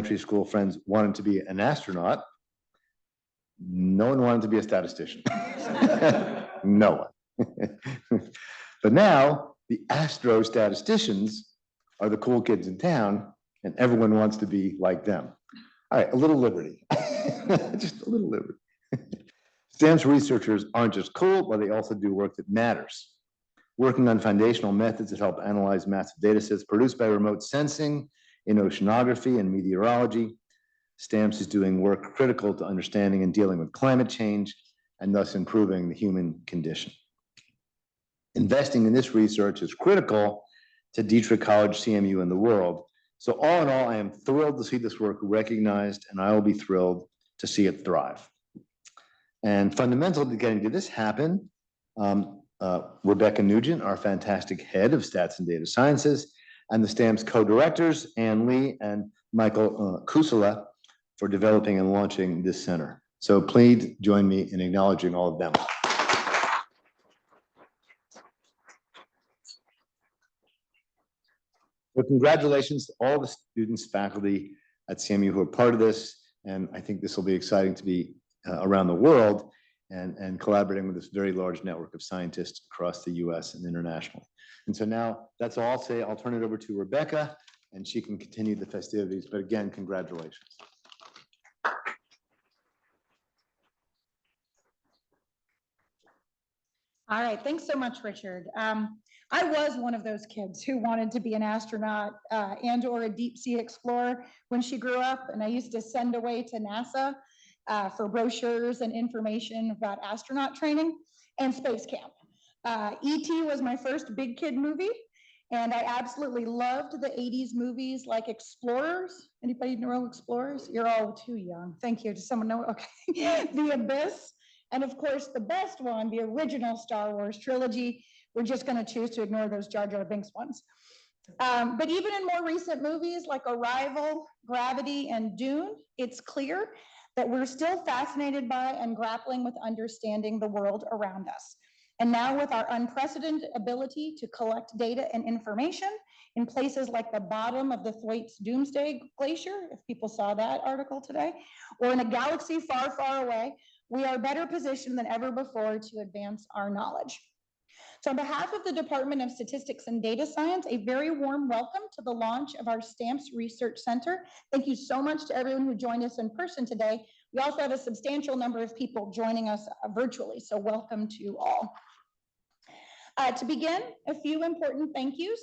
elementary school friends wanted to be an astronaut. No one wanted to be a statistician. No one. But now the astrostatisticians are the cool kids in town, and everyone wants to be like them. All right, a little liberty. Just a little liberty. STAMP's researchers aren't just cool, but they also do work that matters. Working on foundational methods that help analyze massive data sets produced by remote sensing in oceanography and meteorology, STAMPS is doing work critical to understanding and dealing with climate change and thus improving the human condition. Investing in this research is critical to Dietrich College, CMU, and the world. So all in all, I am thrilled to see this work recognized, and I will be thrilled to see it thrive. And fundamental to getting to this happen, Rebecca Nugent, our fantastic head of stats and data sciences, and the STAMPS co-directors, Ann Lee and Mikael Kuusela, for developing and launching this center. So please join me in acknowledging all of them. So congratulations to all the students, faculty at CMU who are part of this, and I think this will be exciting to be around the world and collaborating with this very large network of scientists across the US and internationally. And so now that's all I'll say. I'll turn it over to Rebecca and she can continue the festivities, but again, congratulations. All right, thanks so much, Richard. I was one of those kids who wanted to be an astronaut and or a deep sea explorer when she grew up, and I used to send away to NASA for brochures and information about astronaut training and space camp. E.T. was my first big kid movie, and I absolutely loved the 80s movies like Explorers. Anybody know Explorers? You're all too young. Thank you. Does someone know? Okay. The Abyss. And of course, the best one, the original Star Wars trilogy. We're just going to choose to ignore those Jar Jar Binks ones. But even in more recent movies like Arrival, Gravity, and Dune, it's clear that we're still fascinated by and grappling with understanding the world around us. And now with our unprecedented ability to collect data and information in places like the bottom of the Thwaites Doomsday Glacier, if people saw that article today, or in a galaxy far, far away, we are better positioned than ever before to advance our knowledge. So on behalf of the Department of Statistics and Data Science, a very warm welcome to the launch of our STAMPS Research Center. Thank you so much to everyone who joined us in person today. We also have a substantial number of people joining us virtually, so welcome to all. To begin, a few important thank yous.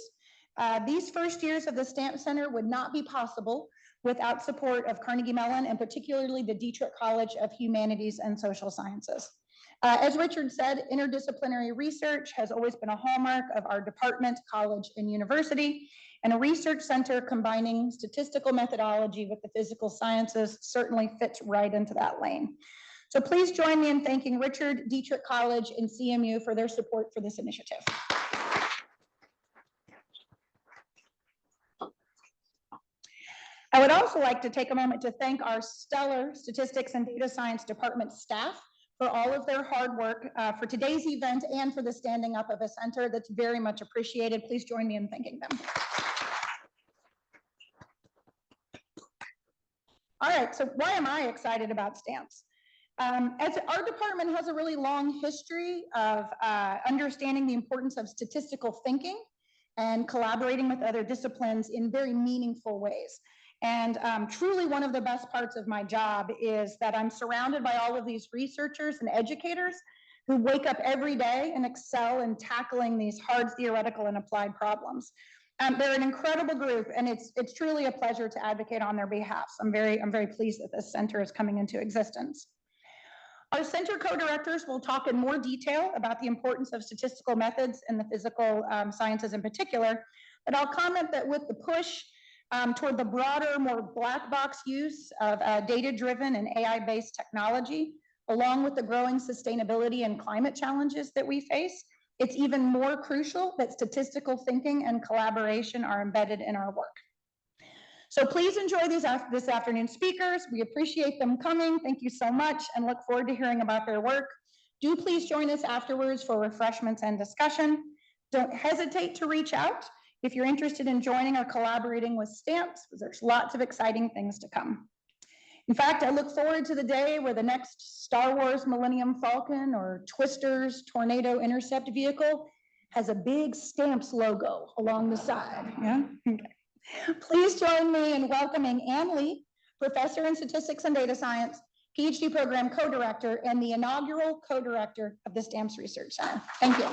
These first years of the STAMPS Center would not be possible without support of Carnegie Mellon and particularly the Dietrich College of Humanities and Social Sciences. As Richard said, interdisciplinary research has always been a hallmark of our department, college, and university, and a research center combining statistical methodology with the physical sciences certainly fits right into that lane. So please join me in thanking Richard, Dietrich College, and CMU for their support for this initiative. I would also like to take a moment to thank our stellar statistics and data science department staff for all of their hard work for today's event and for the standing up of a center. That's very much appreciated. Please join me in thanking them. All right, so why am I excited about STAMPS? As our department has a really long history of understanding the importance of statistical thinking and collaborating with other disciplines in very meaningful ways. And truly one of the best parts of my job is that I'm surrounded by all of these researchers and educators who wake up every day and excel in tackling these hard theoretical and applied problems. They're an incredible group, and it's truly a pleasure to advocate on their behalf. So I'm very pleased that this center is coming into existence. Our center co-directors will talk in more detail about the importance of statistical methods in the physical sciences in particular, but I'll comment that with the push toward the broader, more black box use of data-driven and AI-based technology, along with the growing sustainability and climate challenges that we face, it's even more crucial that statistical thinking and collaboration are embedded in our work. So please enjoy this afternoon's speakers. We appreciate them coming. Thank you so much and look forward to hearing about their work. Do please join us afterwards for refreshments and discussion. Don't hesitate to reach out if you're interested in joining or collaborating with stamps, there's lots of exciting things to come. In fact, I look forward to the day where the next Star Wars Millennium Falcon or Twister's Tornado Intercept vehicle has a big stamps logo along the side. Yeah? Okay. Please join me in welcoming Ann Lee, Professor in Statistics and Data Science, PhD Program Co-Director, and the inaugural Co-Director of the Stamps Research Center. Thank you.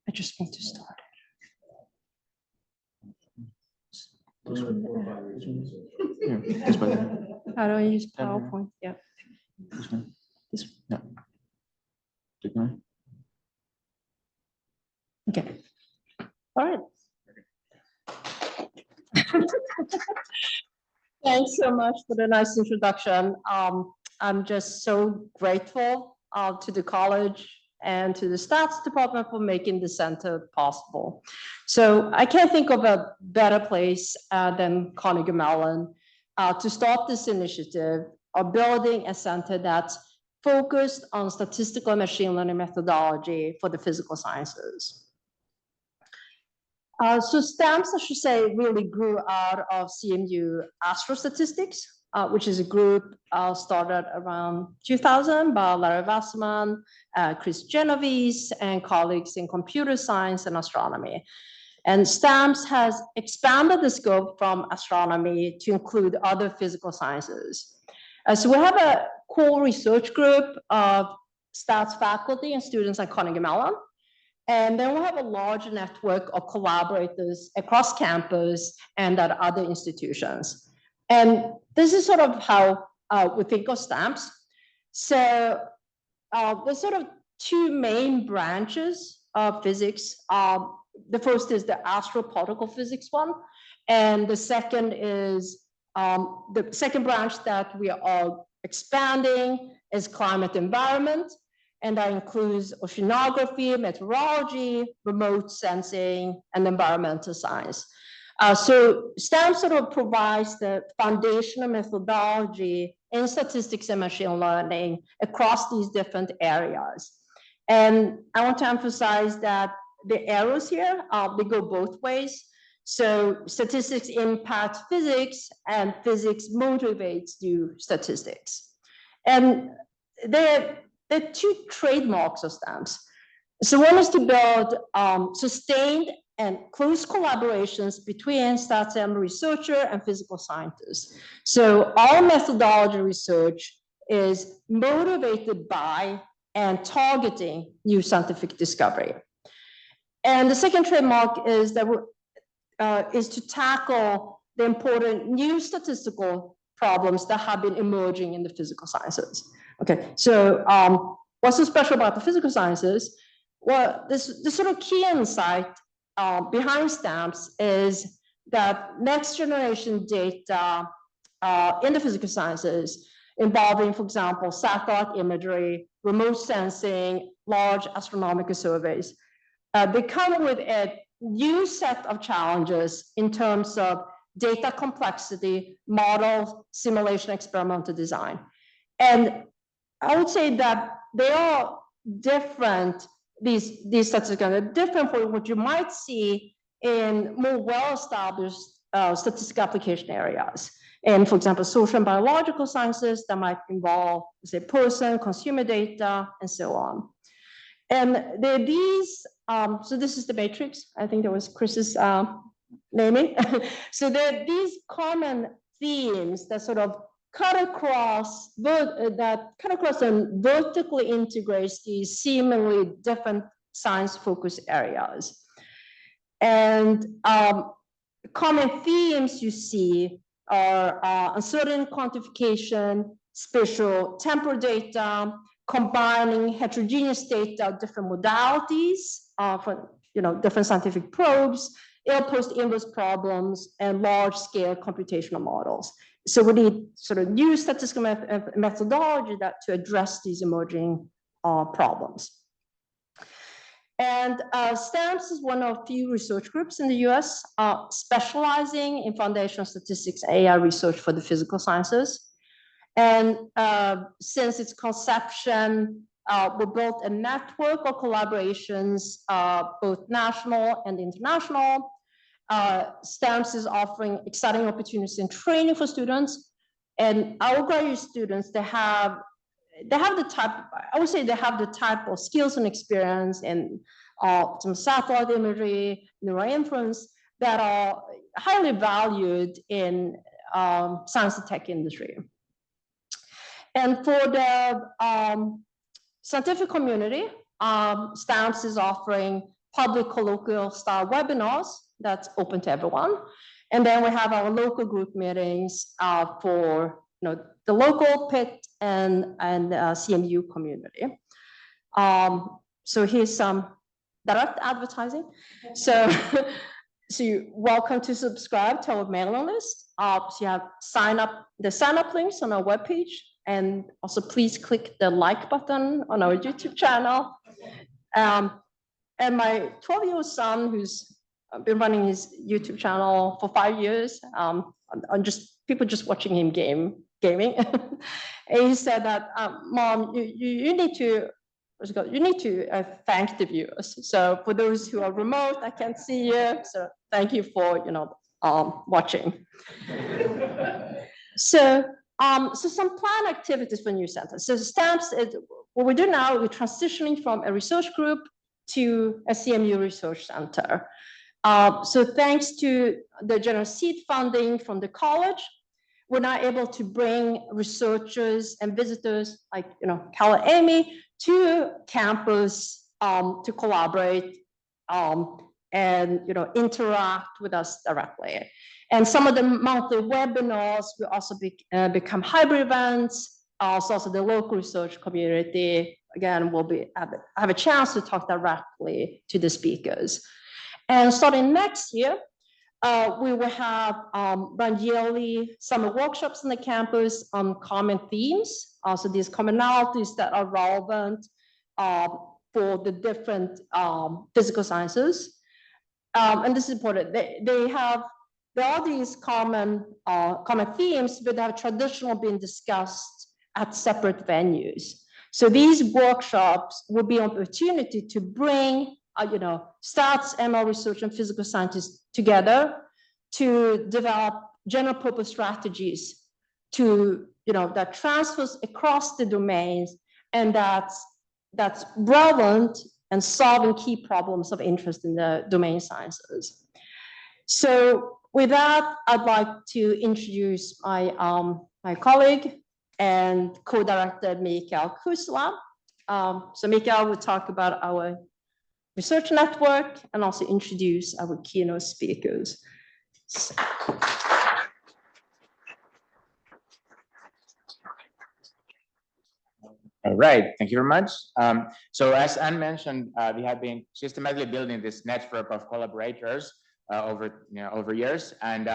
I just want to start. How do I use PowerPoint? Yeah. This one. This Yeah. Keep going. Okay. All right. Thanks so much for the nice introduction. I'm just so grateful to the college and to the stats department for making the center possible. So I can't think of a better place than Carnegie Mellon to start this initiative of building a center that's focused on statistical and machine learning methodology for the physical sciences. So STAMPS, I should say, really grew out of CMU Astrostatistics, which is a group started around 2000 by Larry Wasserman, Chris Genovese, and colleagues in computer science and astronomy. And STAMPS has expanded the scope from astronomy to include other physical sciences. So we have a core research group of stats faculty and students at Carnegie Mellon. And then we have a large network of collaborators across campus and at other institutions. And this is sort of how we think of STAMPS. So there's sort of two main branches of physics. The first is the astroparticle physics one. And the second is the second branch that we are expanding is climate environment. And that includes oceanography, meteorology, remote sensing, and environmental science. So STAMPS sort of provides the foundational methodology in statistics and machine learning across these different areas. And I want to emphasize that the arrows here, they go both ways. So statistics impacts physics, and physics motivates you statistics. And there are two trademarks of STAMPS. So one is to build sustained and close collaborations between stats and researcher and physical scientists. So our methodology research is motivated by and targeting new scientific discovery. And the second trademark is that is to tackle the important new statistical problems that have been emerging in the physical sciences. Okay, so what's so special about the physical sciences? Well, this sort of key insight behind STAMPS is that next generation data in the physical sciences involving, for example, satellite imagery, remote sensing, large astronomical surveys, they come with a new set of challenges in terms of data complexity, model, simulation, experimental design. And I would say that they are different, these statistics are different from what you might see in more well-established statistical application areas. And for example, social and biological sciences that might involve, say, person, consumer data, and so on. And there are these, so this is the matrix. I think that was Chris's naming. So there are these common themes that sort of cut across and vertically integrates these seemingly different science-focused areas. And common themes you see are uncertain quantification, spatial temporal data, combining heterogeneous data of different modalities for different scientific probes, ill post-inverse problems, and large-scale computational models. So we need sort of new statistical methodology to address these emerging problems. And STAMPS is one of few research groups in the US specializing in foundational statistics AI research for the physical sciences. And since its conception, we built a network of collaborations, both national and international. STAMPS is offering exciting opportunities in training for students. And our graduate students, they have the type, I would say they have the type of skills and experience in some satellite imagery, neural inference that are highly valued in science and tech industry. And for the scientific community, STAMPS is offering public colloquial style webinars that's open to everyone. And then we have our local group meetings for the local PIT and CMU community. So here's some direct advertising. So you're welcome to subscribe to our mailing list. So you have the sign up links on our webpage. And also please click the like button on our YouTube channel. And my 12-year-old son, who's been running his YouTube channel for 5 years, people just watching him gaming. And he said that, Mom, you need to thank the viewers. So for those who are remote, I can't see you. So thank you for watching. So some planned activities for new centers. So STAMPS, what we do now, we're transitioning from a research group to a CMU Research Center. So thanks to the generous seed funding from the college, we're now able to bring researchers and visitors like Cal and Amy to campus to collaborate and interact with us directly. And some of the monthly webinars will also become hybrid events. Also the local research community, again, will have a chance to talk directly to the speakers. And starting next year, we will have run yearly summer workshops on the campus on common themes. Also these commonalities that are relevant for the different physical sciences. And this is important. There are these common themes, but they have traditionally been discussed at separate venues. So these workshops will be an opportunity to bring stats, ML research, and physical scientists together to develop general purpose strategies that transfers across the domains and that's relevant and solving key problems of interest in the domain sciences. So with that, I'd like to introduce my colleague and co-director, Mikael Kuusela. So Mikael will talk about our research network and also introduce our keynote speakers. All right, thank you very much. So as Anne mentioned, we have been systematically building this network of collaborators over years, and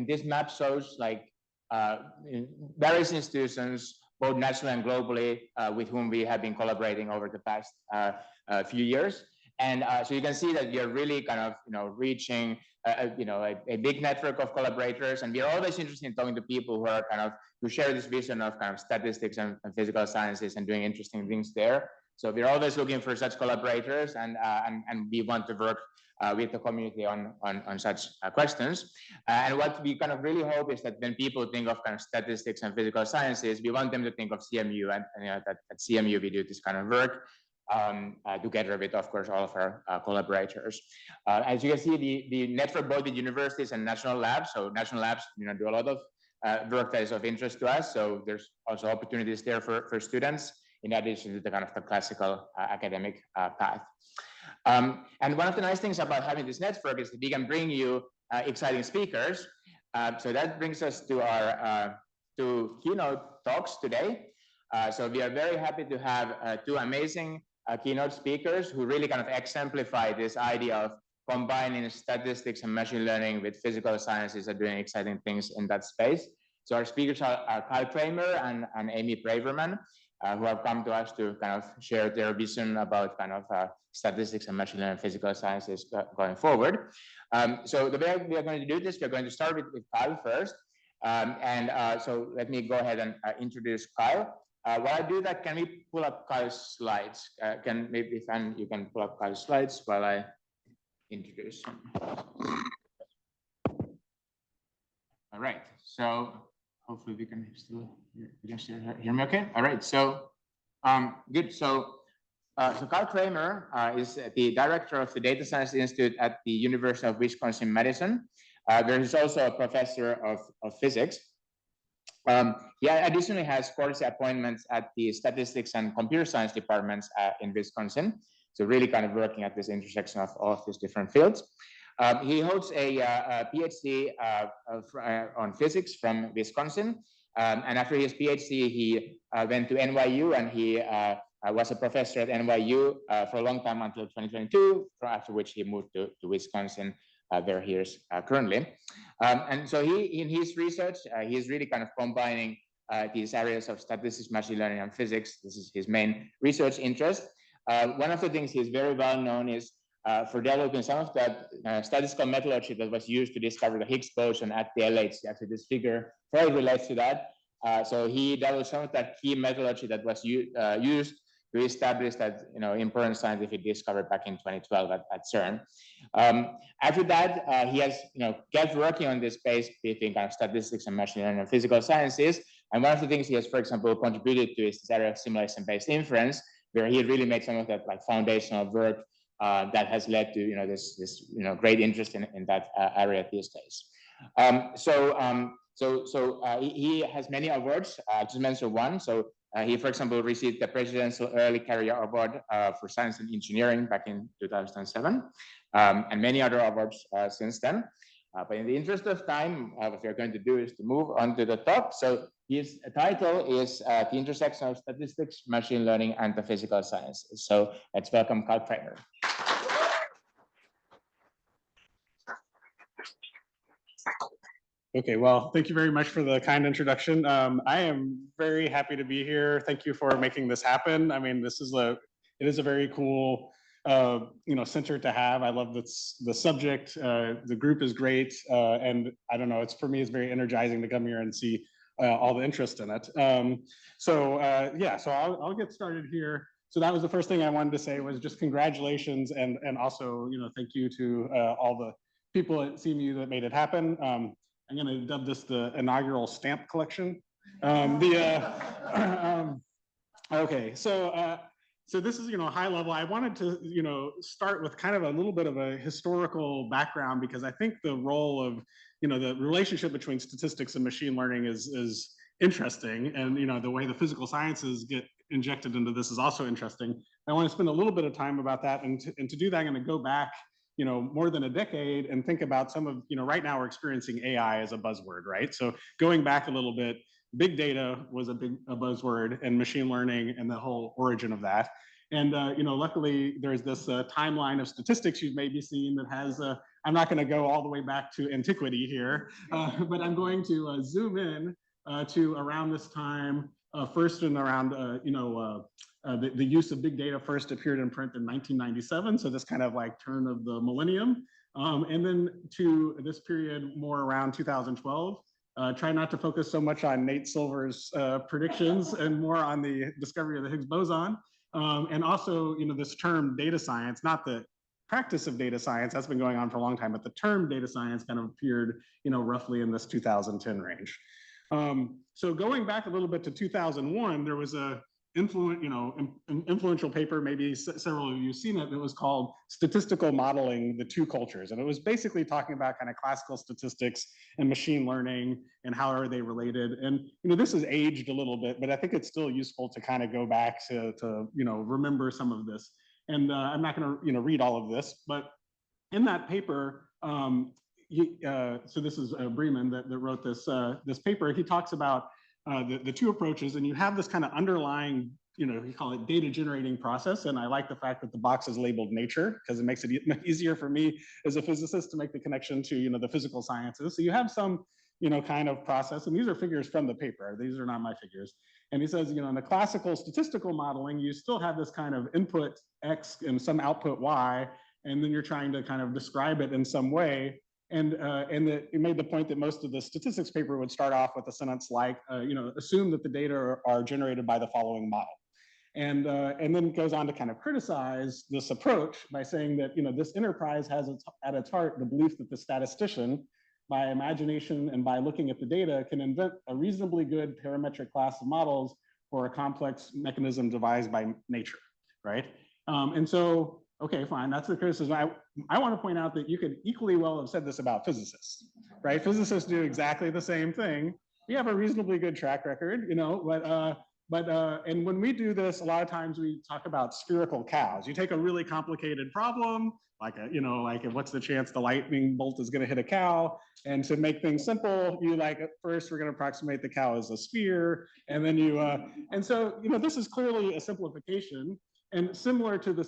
this map shows various institutions, both nationally and globally, with whom we have been collaborating over the past few years. And so you can see that we are really kind of reaching a big network of collaborators, and we are always interested in talking to people who are who share this vision of kind of statistics and physical sciences and doing interesting things there. So we're always looking for such collaborators, and we want to work with the community on such questions. And what we kind of really hope is that when people think of kind of statistics and physical sciences, we want them to think of CMU, and that at CMU we do this kind of work together with, of course, all of our collaborators. As you can see, the network both with universities and national labs. So national labs, do a lot of work that is of interest to us. So there's also opportunities there for students, in addition to the kind of the classical academic path. And one of the nice things about having this network is that we can bring you exciting speakers. So that brings us to our two keynote talks today. So we are very happy to have two amazing keynote speakers who really kind of exemplify this idea combining statistics and machine learning with physical sciences are doing exciting things in that space. So our speakers are Kyle Cranmer and Amy Braverman, who have come to us to kind of share their vision about kind of statistics and machine learning and physical sciences going forward. So the way we are going to do this, we're going to start with Kyle first. So let me go ahead and introduce Kyle. While I do that, can we pull up Kyle's slides? Can maybe Fan, you can pull up Kyle's slides while I introduce him. All right, so hopefully we can still hear me okay. All right, so good. So Kyle Cranmer is the director of the Data Science Institute at the University of Wisconsin-Madison. There is also a professor of physics. He additionally has course appointments at the statistics and computer science departments in Wisconsin. So really kind of working at this intersection of all of these different fields. He holds a PhD on physics from Wisconsin. And after his PhD, he went to NYU and he was a professor at NYU for a long time until 2022, after which he moved to Wisconsin, where he is currently. And so in his research, he's really kind of combining these areas of statistics, machine learning, and physics. This is his main research interest. One of the things he's very well known is for developing some of that statistical methodology that was used to discover the Higgs boson at the LHC. Actually, this figure probably relates to that. So he developed some of that key methodology that was used to establish that important scientific discovery back in 2012 at CERN. After that, he has kept working on this space between kind of statistics and machine learning and physical sciences. And one of the things he has, for example, contributed to is this area of simulation-based inference, where he really made some of that like foundational work that has led to this great interest in that area these days. He has many awards. Just mention one. So he, for example, received the Presidential Early Career Award for Science and Engineering back in 2007, and many other awards since then. But in the interest of time, what we're going to do is to move on to the top. So his title is The Intersection of Statistics, Machine Learning, and the Physical Sciences. So let's welcome Kyle Cranmer. Okay, well, thank you very much for the kind introduction. I am very happy to be here. Thank you for making this happen. I mean, it is a very cool, center to have. I love the subject. The group is great, and I don't know. For me, it's very energizing to come here and see all the interest in it. So I'll get started here. So that was the first thing I wanted to say was just congratulations and also thank you to all the people at CMU that made it happen. I'm going to dub this the inaugural stamp collection. Okay, so this is high level. I wanted to start with kind of a little bit of a historical background because I think the role of the relationship between statistics and machine learning is interesting, and the way the physical sciences get injected into this is also interesting. I want to spend a little bit of time about that, and to do that, I'm going to go back more than a decade and think about some of, right now we're experiencing AI as a buzzword, right? So going back a little bit, big data was a buzzword, and machine learning and the whole origin of that. And, luckily there's this timeline of statistics you've maybe seen that has, I'm not going to go all the way back to antiquity here, but I'm going to zoom in to around this time, first and around, the use of big data first appeared in print in 1997, so this kind of like turn of the millennium, and then to this period more around 2012. Try not to focus so much on Nate Silver's predictions and more on the discovery of the Higgs boson, and also this term data science, not the practice of data science, that's been going on for a long time, but the term data science kind of appeared roughly in this 2010 range. So going back a little bit to 2001, there was a influential paper, maybe several of you have seen it, that was called Statistical Modeling the Two Cultures. And it was basically talking about kind of classical statistics and machine learning and how are they related. And this has aged a little bit, but I think it's still useful to kind of go back to remember some of this. And I'm not going to read all of this, but in that paper, so this is Bremen that wrote this paper. He talks about the two approaches, and you have this kind of underlying you call it data generating process. And I like the fact that the box is labeled nature because it makes it easier for me as a physicist to make the connection to, the physical sciences. So you have some, kind of process, and these are figures from the paper. These are not my figures. And he says, in the classical statistical modeling, you still have this kind of input X and some output Y, and then you're trying to kind of describe it in some way. And it made the point that most of the statistics paper would start off with a sentence like, assume that the data are generated by the following model. And then goes on to kind of criticize this approach by saying that, this enterprise has at its heart the belief that the statistician, by imagination and by looking at the data, can invent a reasonably good parametric class of models for a complex mechanism devised by nature, right? And so, okay, fine, that's the criticism. I want to point out that you could equally well have said this about physicists, right? Physicists do exactly the same thing. We have a reasonably good track record, and when we do this, a lot of times we talk about spherical cows. You take a really complicated problem, like what's the chance the lightning bolt is going to hit a cow? And to make things simple, at first we're going to approximate the cow as a sphere, and then and so this is clearly a simplification. And similar to the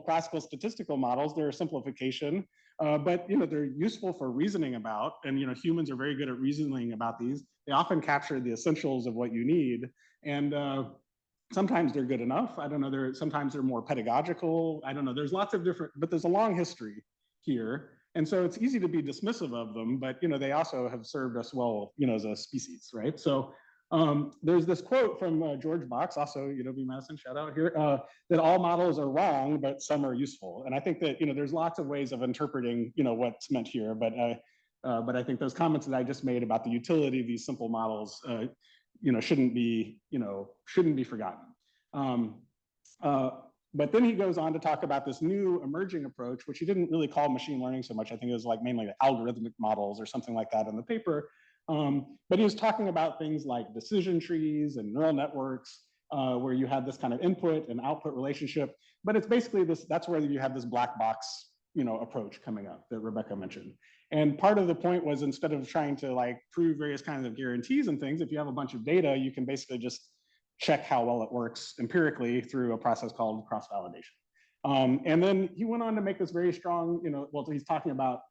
classical statistical models, they're a simplification, but they're useful for reasoning about, and humans are very good at reasoning about these. They often capture the essentials of what you need, and sometimes they're good enough. I don't know. Sometimes they're more pedagogical. I don't know. There's lots of different, but there's a long history here, and so it's easy to be dismissive of them. But they also have served us well, as a species, right? So. There's this quote from George Box, also UW-Madison, shout out here, that all models are wrong, but some are useful. And I think that there's lots of ways of interpreting what's meant here, but I think those comments that I just made about the utility of these simple models, shouldn't be forgotten. But then he goes on to talk about this new emerging approach, which he didn't really call machine learning so much. I think it was mainly the algorithmic models or something like that in the paper. But he was talking about things like decision trees and neural networks, where you have this kind of input and output relationship. But it's basically that's where you have this black box, approach coming up that Rebecca mentioned. And part of the point was, instead of trying to prove various kinds of guarantees and things, if you have a bunch of data, you can basically just check how well it works empirically through a process called cross-validation. And then he went on to make this very strong, he's talking about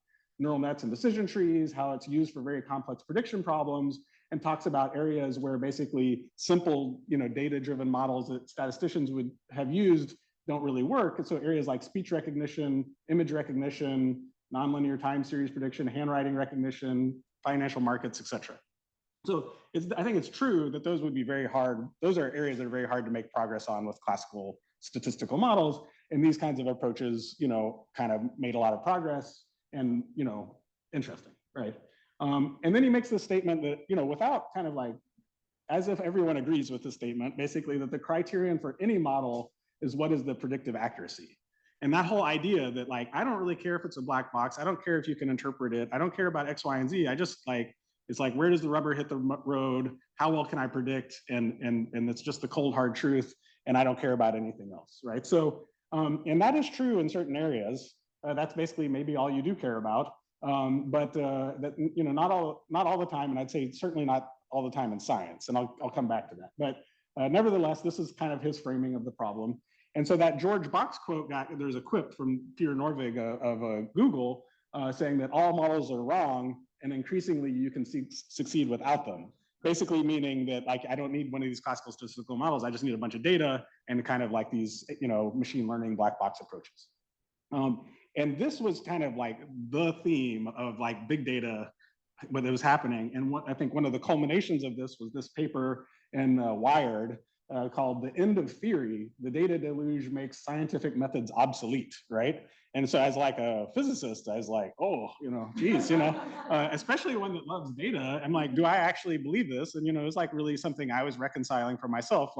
neural nets and decision trees, how it's used for very complex prediction problems, and talks about areas where basically simple, data-driven models that statisticians would have used don't really work. And so areas like speech recognition, image recognition, nonlinear time series prediction, handwriting recognition, financial markets, et cetera. So I think it's true that those would be very hard. Those are areas that are very hard to make progress on with classical statistical models. And these kinds of approaches, kind of made a lot of progress. And interesting, right? And then he makes this statement that without kind of as if everyone agrees with this statement, basically that the criterion for any model is what is the predictive accuracy. And that whole idea that I don't really care if it's a black box, I don't care if you can interpret it, I don't care about X, Y, and Z. I just it's where does the rubber hit the road? How well can I predict? And it's just the cold hard truth, and I don't care about anything else, right? So and that is true in certain areas. That's basically maybe all you do care about, but that not all the time, and I'd say certainly not all the time in science, and I'll come back to that. But nevertheless, this is kind of his framing of the problem. And so that George Box quote there's a quip from Peter Norvig of Google saying that all models are wrong, and increasingly you can succeed without them. Basically meaning that I don't need one of these classical statistical models. I just need a bunch of data and kind of these machine learning black box approaches. And this was kind of the theme of big data when it was happening. And I think one of the culminations of this was this paper in Wired called "The End of Theory: The Data Deluge Makes Scientific Methods Obsolete," right? And so as a physicist, I was oh, geez, especially one that loves data, I'm do I actually believe this? And, it was really something I was reconciling for myself.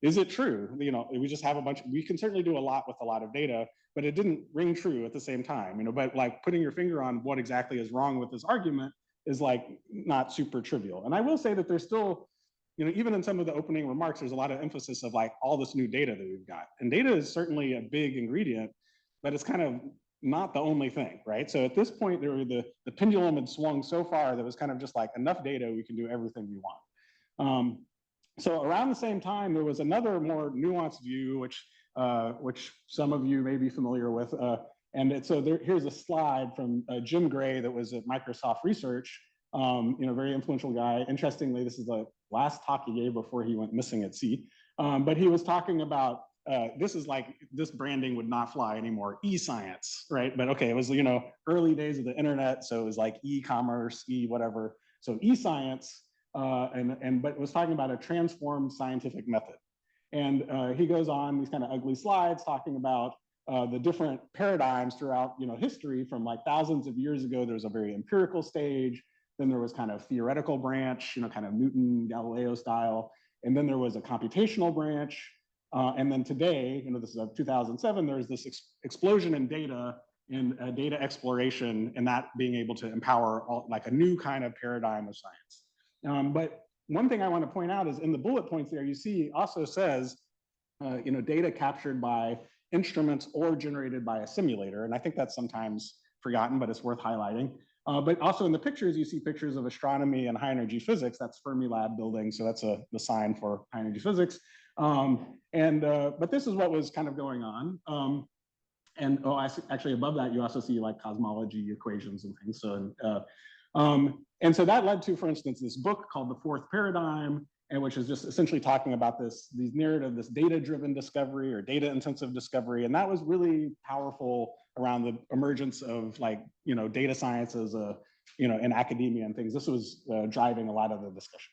Is it true? We just have we can certainly do a lot with a lot of data, but it didn't ring true at the same time, but putting your finger on what exactly is wrong with this argument is not super trivial. And I will say that there's still, even in some of the opening remarks, there's a lot of emphasis of all this new data that we've got. And data is certainly a big ingredient, but it's kind of not the only thing, right? So at this point, the pendulum had swung so far that it was kind of just enough data, we can do everything we want. So around the same time, there was another more nuanced view, which some of you may be familiar with. Here's a slide from Jim Gray that was at Microsoft Research, very influential guy. Interestingly, this is the last talk he gave before he went missing at sea. But he was talking about, this branding would not fly anymore, e-science, right? But okay, it was, early days of the internet. So it was like e-commerce, whatever. So e-science, but was talking about a transformed scientific method. And he goes on these kind of ugly slides talking about the different paradigms throughout history. From like thousands of years ago, there was a very empirical stage. Then there was kind of theoretical branch, kind of Newton, Galileo style. And then there was a computational branch. And then today, this is 2007, there's this explosion in data and data exploration, and that being able to empower like a new kind of paradigm of science. But one thing I want to point out is in the bullet points there, you see also says, data captured by instruments or generated by a simulator. And I think that's sometimes forgotten, but it's worth highlighting. But also in the pictures, you see pictures of astronomy and high energy physics. That's Fermilab building. So that's the sign for high energy physics. But this is what was kind of going on. Actually above that, you also see like cosmology equations and things. And so that led to, for instance, this book called The Fourth Paradigm, and which is just essentially talking about this data-driven discovery or data-intensive discovery. And that was really powerful around the emergence of data science as in academia and things. This was driving a lot of the discussion.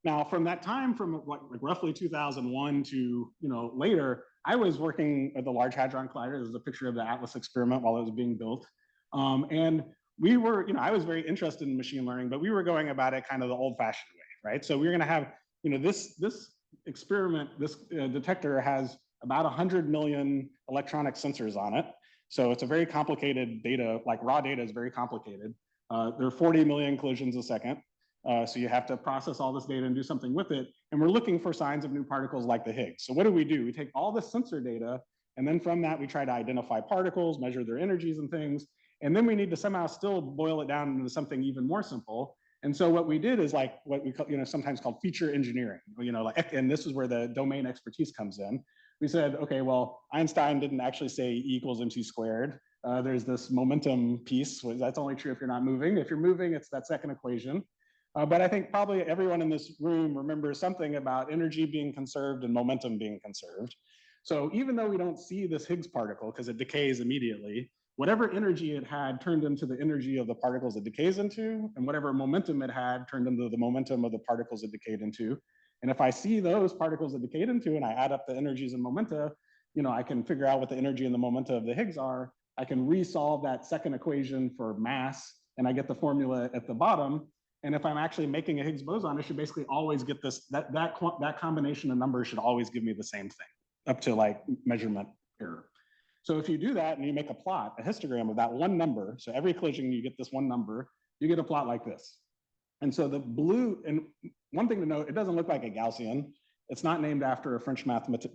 Now, from that time, from roughly 2001 to later, I was working at the Large Hadron Collider. There's a picture of the Atlas experiment while it was being built. And we were, I was very interested in machine learning, but we were going about it kind of the old-fashioned way, right? So we're going to have, this experiment, this detector has about 100 million electronic sensors on it. So it's a very complicated data, like raw data is very complicated. There are 40 million collisions a second. So you have to process all this data and do something with it. And we're looking for signs of new particles like the Higgs. So what do? We take all the sensor data, and then from that, we try to identify particles, measure their energies and things. And then we need to somehow still boil it down into something even more simple. And so what we did is like what we call, sometimes called feature engineering, and this is where the domain expertise comes in. We said, okay, well, Einstein didn't actually say E equals mc squared. There's this momentum piece. That's only true if you're not moving. If you're moving, it's that second equation. But I think probably everyone in this room remembers something about energy being conserved and momentum being conserved. So even though we don't see this Higgs particle because it decays immediately, whatever energy it had turned into the energy of the particles it decays into, and whatever momentum it had turned into the momentum of the particles it decayed into. And if I see those particles it decayed into and I add up the energies and momenta, I can figure out what the energy and the momenta of the Higgs are. I can resolve that second equation for mass, and I get the formula at the bottom. And if I'm actually making a Higgs boson, I should basically always get this, that combination of numbers should always give me the same thing up to like measurement error. So if you do that and you make a plot, a histogram of that one number, so every collision you get this one number, you get a plot like this. And so the blue, and one thing to note, it doesn't look like a Gaussian. It's not named after a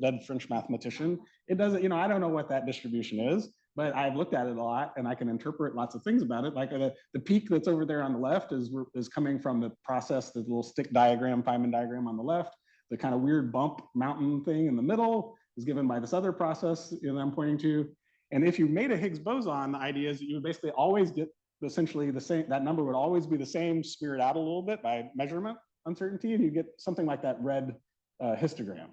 dead French mathematician. It doesn't, I don't know what that distribution is, but I've looked at it a lot and I can interpret lots of things about it. Like the peak that's over there on the left is coming from the process, the little stick diagram, Feynman diagram on the left. The kind of weird bump mountain thing in the middle is given by this other process that I'm pointing to. And if you made a Higgs boson, the idea is that you would basically always get essentially the same, that number would always be the same, smeared out a little bit by measurement uncertainty, and you get something like that red histogram.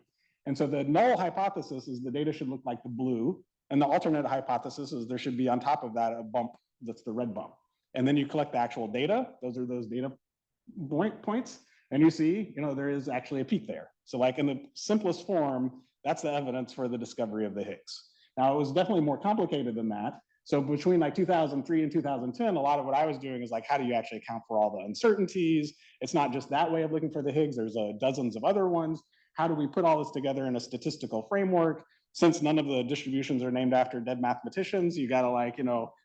And so the null hypothesis is the data should look like the blue, and the alternate hypothesis is there should be on top of that a bump that's the red bump. And then you collect the actual data. Those are those data points, and you see, there is actually a peak there. So like in the simplest form, that's the evidence for the discovery of the Higgs. Now, it was definitely more complicated than that. So between like 2003 and 2010, a lot of what I was doing is like, how do you actually account for all the uncertainties? It's not just that way of looking for the Higgs. There's dozens of other ones. How do we put all this together in a statistical framework? Since none of the distributions are named after dead mathematicians, you gotta like,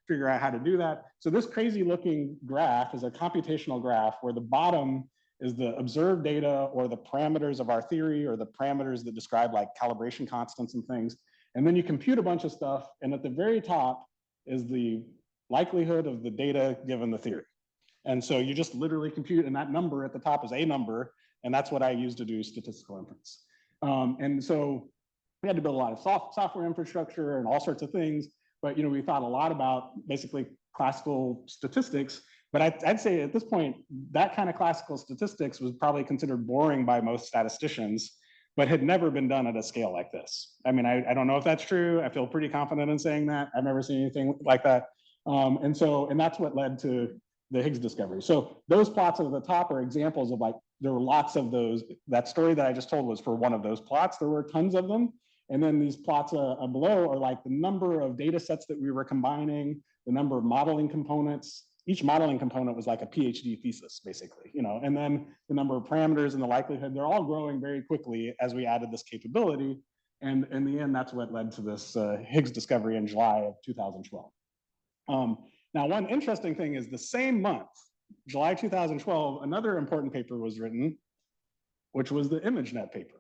figure out how to do that. So this crazy looking graph is a computational graph where the bottom is the observed data or the parameters of our theory or the parameters that describe like calibration constants and things. And then you compute a bunch of stuff. And at the very top is the likelihood of the data given the theory. And so you just literally compute, and that number at the top is a number. And that's what I use to do statistical inference. And so we had to build a lot of software infrastructure and all sorts of things. But we thought a lot about basically classical statistics. But I'd say at this point, that kind of classical statistics was probably considered boring by most statisticians, but had never been done at a scale like this. I mean, I don't know if that's true. I feel pretty confident in saying that. I've never seen anything like that. And that's what led to the Higgs discovery. So those plots at the top are examples of there were lots of those. That story that I just told was for one of those plots. There were tons of them. And then these plots below are the number of data sets that we were combining, the number of modeling components. Each modeling component was like a PhD thesis, basically, and then the number of parameters and the likelihood, they're all growing very quickly as we added this capability. And in the end, that's what led to this Higgs discovery in July of 2012. Now, one interesting thing is the same month, July 2012, another important paper was written, which was the ImageNet paper.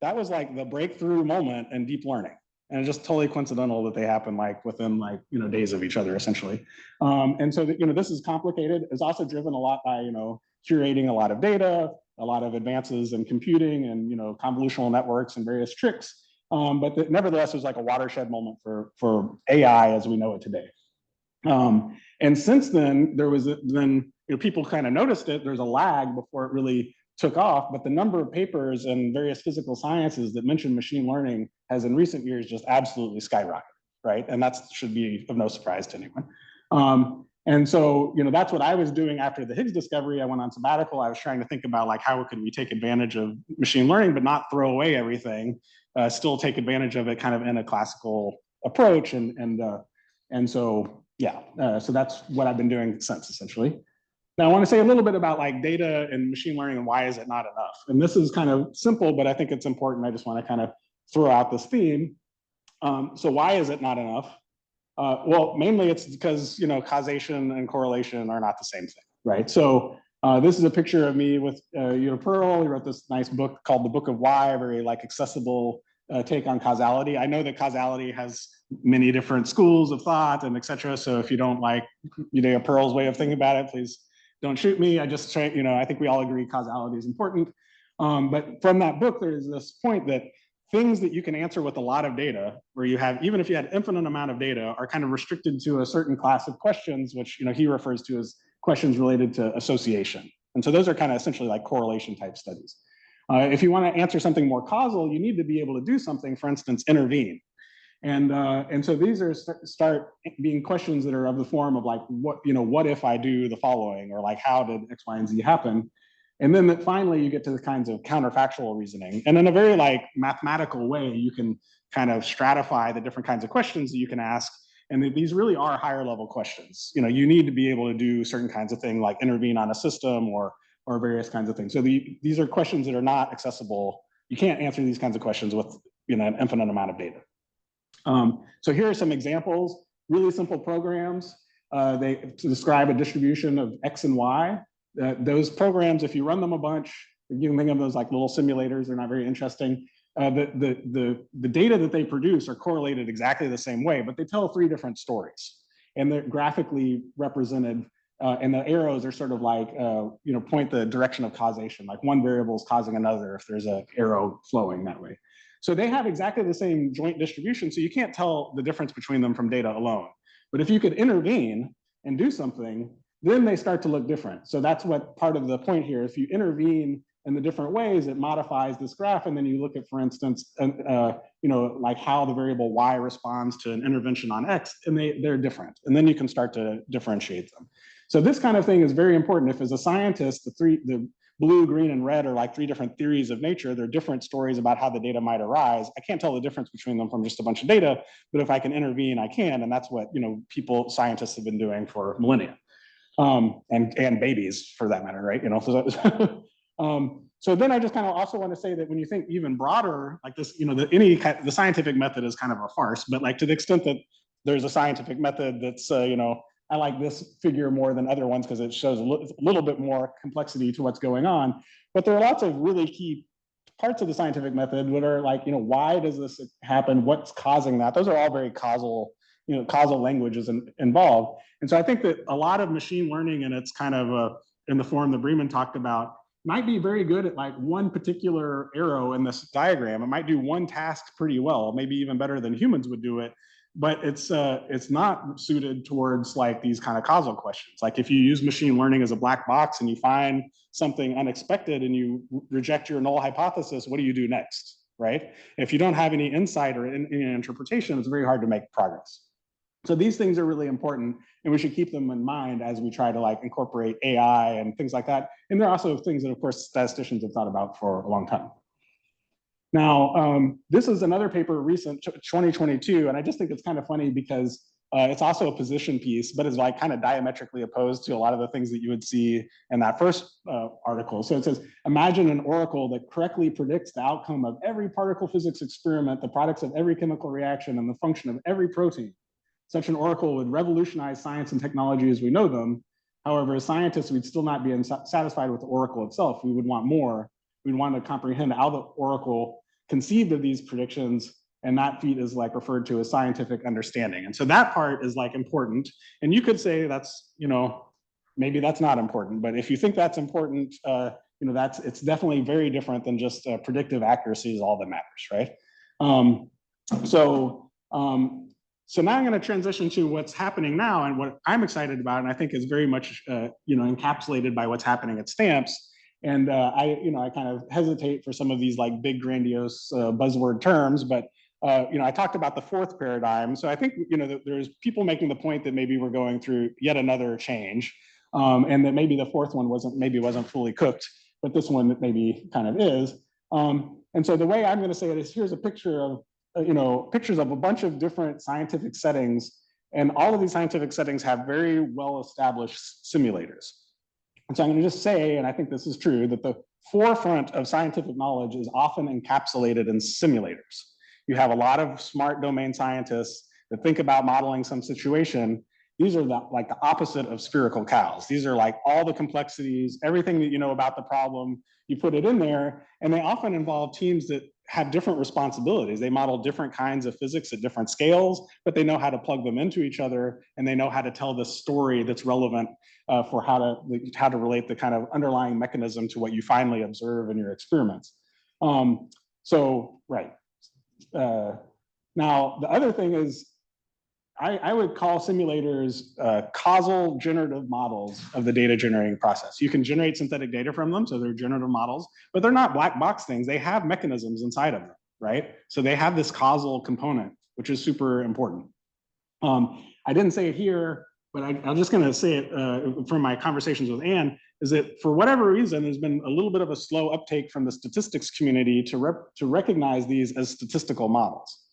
That was the breakthrough moment in deep learning. And it's just totally coincidental that they happen within days of each other, essentially. And so this is complicated. It's also driven a lot by curating a lot of data, a lot of advances in computing and convolutional networks and various tricks. But nevertheless, it was a watershed moment for AI as we know it today. And since then, there was people kind of noticed it. There's a lag before it really took off, but the number of papers in various physical sciences that mention machine learning has in recent years just absolutely skyrocketed, right? And that should be of no surprise to anyone. And so, that's what I was doing after the Higgs discovery. I went on sabbatical. I was trying to think about how could we take advantage of machine learning, but not throw away everything, still take advantage of it kind of in a classical approach. And so, yeah, so that's what I've been doing since, essentially. Now, I want to say a little bit about data and machine learning and why is it not enough? And this is kind of simple, but I think it's important. I just want to kind of throw out this theme. So why is it not enough? Well, mainly it's because, causation and correlation are not the same thing, right? So this is a picture of me with Pearl. He wrote this nice book called The Book of Why, a very accessible take on causality. I know that causality has many different schools of thought and et cetera. So if you don't like Pearl's way of thinking about it, please don't shoot me. I just try, I think we all agree causality is important. But from that book, there's this point that things that you can answer with a lot of data, where you have, even if you had infinite amount of data, are kind of restricted to a certain class of questions, which he refers to as questions related to association. And so those are kind of essentially correlation type studies. If you want to answer something more causal, you need to be able to do something, for instance, intervene. And so these start being questions that are of the form of what if I do the following, or how did X, Y, and Z happen? And then finally you get to the kinds of counterfactual reasoning. And in a very mathematical way, you can kind of stratify the different kinds of questions that you can ask. And these really are higher level questions. You need to be able to do certain kinds of things like intervene on a system or various kinds of things. So these are questions that are not accessible. You can't answer these kinds of questions with an infinite amount of data. So here are some examples, really simple programs. They describe a distribution of X and Y. Those programs, if you run them a bunch, you can think of those little simulators. They're not very interesting. The data that they produce are correlated exactly the same way, but they tell 3 different stories. And they're graphically represented, and the arrows are sort of point the direction of causation, one variable is causing another if there's an arrow flowing that way. So they have exactly the same joint distribution, so you can't tell the difference between them from data alone. But if you could intervene and do something, then they start to look different. So that's what part of the point here. If you intervene in the different ways, it modifies this graph, and then you look at, for instance, how the variable Y responds to an intervention on X, and they're different. And then you can start to differentiate them. So this kind of thing is very important. If as a scientist, the blue, green, and red are 3 different theories of nature. They're different stories about how the data might arise. I can't tell the difference between them from just a bunch of data, but if I can intervene, I can. And that's what scientists have been doing for millennia, and babies for that matter, right? So then I just kind of also want to say that when you think even broader, this, the scientific method is kind of a farce, but to the extent that there's a scientific method that's, I like this figure more than other ones because it shows a little bit more complexity to what's going on. But there are lots of really key parts of the scientific method that are why does this happen? What's causing that? Those are all very causal languages involved. And so I think that a lot of machine learning, and it's kind of in the form that Bremen talked about, might be very good at like one particular arrow in this diagram. It might do one task pretty well, maybe even better than humans would do it, but it's not suited towards like these kind of causal questions. Like if you use machine learning as a black box and you find something unexpected and you reject your null hypothesis, what do you do next, right? If you don't have any insight or any interpretation, it's very hard to make progress. So these things are really important, and we should keep them in mind as we try to like incorporate AI and things like that. And there are also things that, of course, statisticians have thought about for a long time. Now, this is another paper, recent 2022, and I just think it's kind of funny because it's also a position piece, but it's like kind of diametrically opposed to a lot of the things that you would see in that first article. So it says, imagine an oracle that correctly predicts the outcome of every particle physics experiment, the products of every chemical reaction, and the function of every protein. Such an oracle would revolutionize science and technology as we know them. However, as scientists, we'd still not be satisfied with the oracle itself. We would want more. We'd want to comprehend how the oracle conceived of these predictions, and that feat is like referred to as scientific understanding. And so that part is like important. And you could say that's, you know, maybe that's not important, but if you think that's important, you know, it's definitely very different than just predictive accuracy is all that matters, right? So now I'm going to transition to what's happening now and what I'm excited about, and I think is very much, you know, encapsulated by what's happening at Stamps. And I kind of hesitate for some of these like big grandiose buzzword terms, but I talked about the fourth paradigm. So I think, you know, there's people making the point that maybe we're going through yet another change, and that maybe the fourth one wasn't fully cooked, but this one maybe kind of is. And so the way I'm going to say it is, here's a picture of pictures of a bunch of different scientific settings, and all of these scientific settings have very well-established simulators. And so I'm going to just say, and I think this is true, that the forefront of scientific knowledge is often encapsulated in simulators. You have a lot of smart domain scientists that think about modeling some situation. These are like the opposite of spherical cows. These are like all the complexities, everything that you know about the problem, you put it in there, and they often involve teams that have different responsibilities. They model different kinds of physics at different scales, but they know how to plug them into each other, and they know how to tell the story that's relevant for how to relate the kind of underlying mechanism to what you finally observe in your experiments. Now, the other thing is, I would call simulators causal generative models of the data generating process. You can generate synthetic data from them, so they're generative models, but they're not black box things. They have mechanisms inside of them, right? So they have this causal component, which is super important. I didn't say it here, but I'm just going to say it from my conversations with Anne, is that for whatever reason, there's been a little bit of a slow uptake from the statistics community to recognize these as statistical models.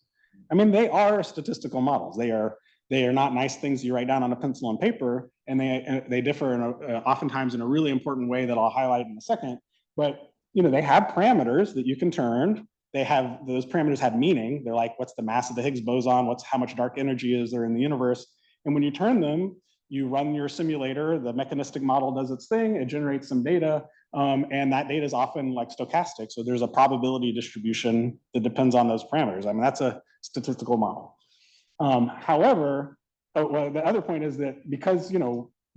I mean, they are statistical models. They are not nice things you write down on a pencil and paper, and they differ oftentimes in a really important way that I'll highlight in a second. But they have parameters that you can turn. Those parameters have meaning. They're like, what's the mass of the Higgs boson? How much dark energy is there in the universe? And when you turn them, you run your simulator. The mechanistic model does its thing. It generates some data, and that data is often like stochastic. So there's a probability distribution that depends on those parameters. I mean, that's a statistical model. However, the other point is that because,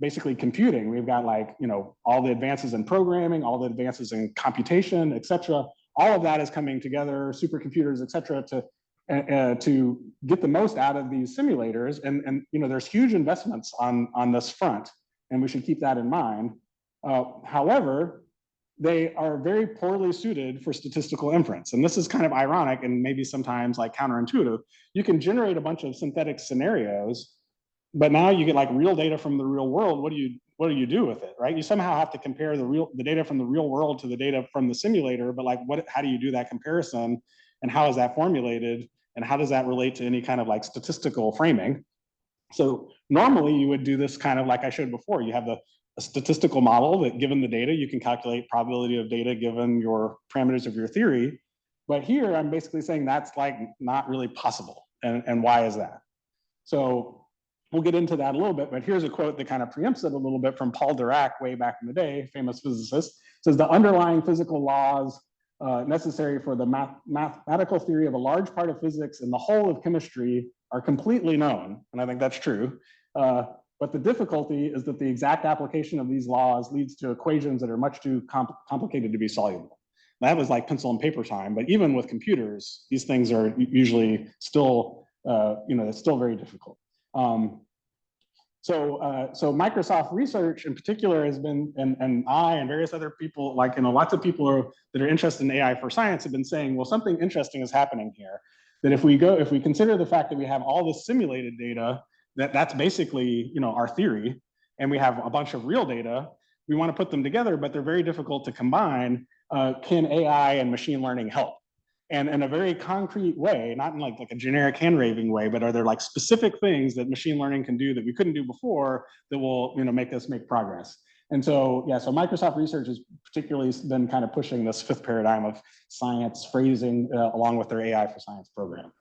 basically computing, we've got like, all the advances in programming, all the advances in computation, et cetera, all of that is coming together, supercomputers, et cetera, to get the most out of these simulators. And there's huge investments on this front, and we should keep that in mind. However, they are very poorly suited for statistical inference. And this is kind of ironic and maybe sometimes like counterintuitive. You can generate a bunch of synthetic scenarios, but now you get like real data from the real world. What do you do with it, right? You somehow have to compare the data from the real world to the data from the simulator, but like how do you do that comparison, and how is that formulated, and how does that relate to any kind of like statistical framing? So normally you would do this kind of like I showed before. You have a statistical model that, given the data, you can calculate probability of data given your parameters of your theory. But here I'm basically saying that's like not really possible. And why is that? So we'll get into that a little bit, but here's a quote that kind of preempts it a little bit from Paul Dirac way back in the day, famous physicist. It says, the underlying physical laws necessary for the mathematical theory of a large part of physics and the whole of chemistry are completely known. And I think that's true. But the difficulty is that the exact application of these laws leads to equations that are much too complicated to be soluble. That was like pencil and paper time, but even with computers, these things are usually still, it's still very difficult. So Microsoft Research in particular has been, and I and various other people, like, lots of people that are interested in AI for science have been saying, well, something interesting is happening here. That if we consider the fact that we have all this simulated data, that's basically, our theory, and we have a bunch of real data, we want to put them together, but they're very difficult to combine. Can AI and machine learning help? And in a very concrete way, not in like a generic hand-waving way, but are there like specific things that machine learning can do that we couldn't do before that will make us make progress? And so, yeah, so Microsoft Research has particularly been kind of pushing this fifth paradigm of science phrasing along with their AI for Science program.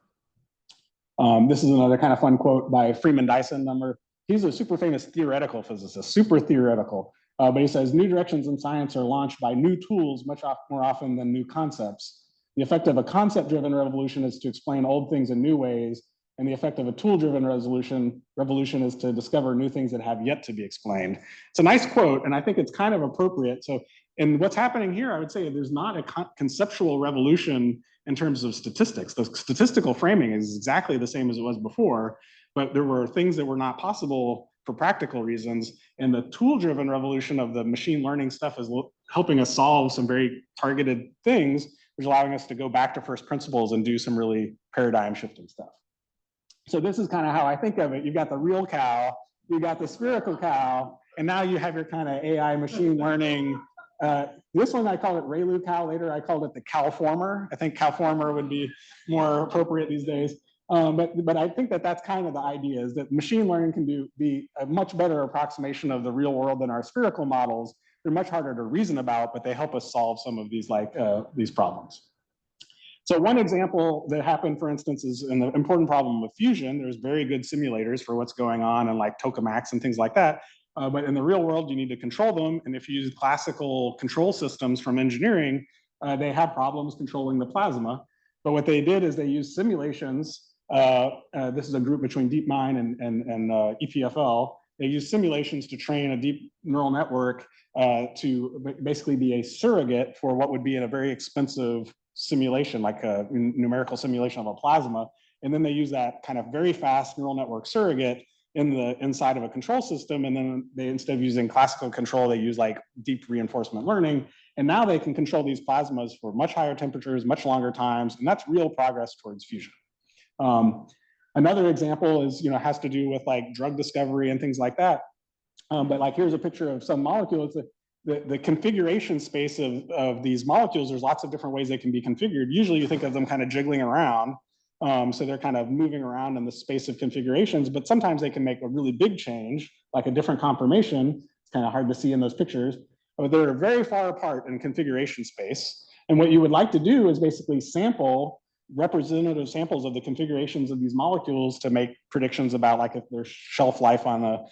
This is another kind of fun quote by Freeman Dyson. He's a super famous theoretical physicist, super theoretical. But he says, new directions in science are launched by new tools much more often than new concepts. The effect of a concept-driven revolution is to explain old things in new ways, and the effect of a tool-driven revolution is to discover new things that have yet to be explained. It's a nice quote, and I think it's kind of appropriate. So, and what's happening here, I would say there's not a conceptual revolution in terms of statistics. The statistical framing is exactly the same as it was before, but there were things that were not possible for practical reasons. And the tool-driven revolution of the machine learning stuff is helping us solve some very targeted things, which is allowing us to go back to first principles and do some really paradigm shifting stuff. So this is kind of how I think of it. You've got the real cow, you got the spherical cow, and now you have your kind of AI machine learning. This one I call it ReLU cow. Later I called it the cowformer. I think cowformer would be more appropriate these days. But I think that's kind of the idea, is that machine learning can be a much better approximation of the real world than our spherical models. They're much harder to reason about, but they help us solve some of these problems. So one example that happened, for instance, is in the important problem with fusion. There's very good simulators for what's going on and like tokamaks and things like that. But in the real world, you need to control them. And if you use classical control systems from engineering, they have problems controlling the plasma. But what they did is they used simulations. This is a group between DeepMind and EPFL. They used simulations to train a deep neural network to basically be a surrogate for what would be in a very expensive simulation, like a numerical simulation of a plasma. And then they use that kind of very fast neural network surrogate inside of a control system. And then they, instead of using classical control, they use like deep reinforcement learning. And now they can control these plasmas for much higher temperatures, much longer times. And that's real progress towards fusion. Another example is, has to do with like drug discovery and things like that. But like, here's a picture of some molecules. The configuration space of these molecules, there's lots of different ways they can be configured. Usually you think of them kind of jiggling around. So they're kind of moving around in the space of configurations, but sometimes they can make a really big change, like a different conformation. It's kind of hard to see in those pictures, but they're very far apart in configuration space. And what you would like to do is basically sample representative samples of the configurations of these molecules to make predictions about like if there's shelf life on a,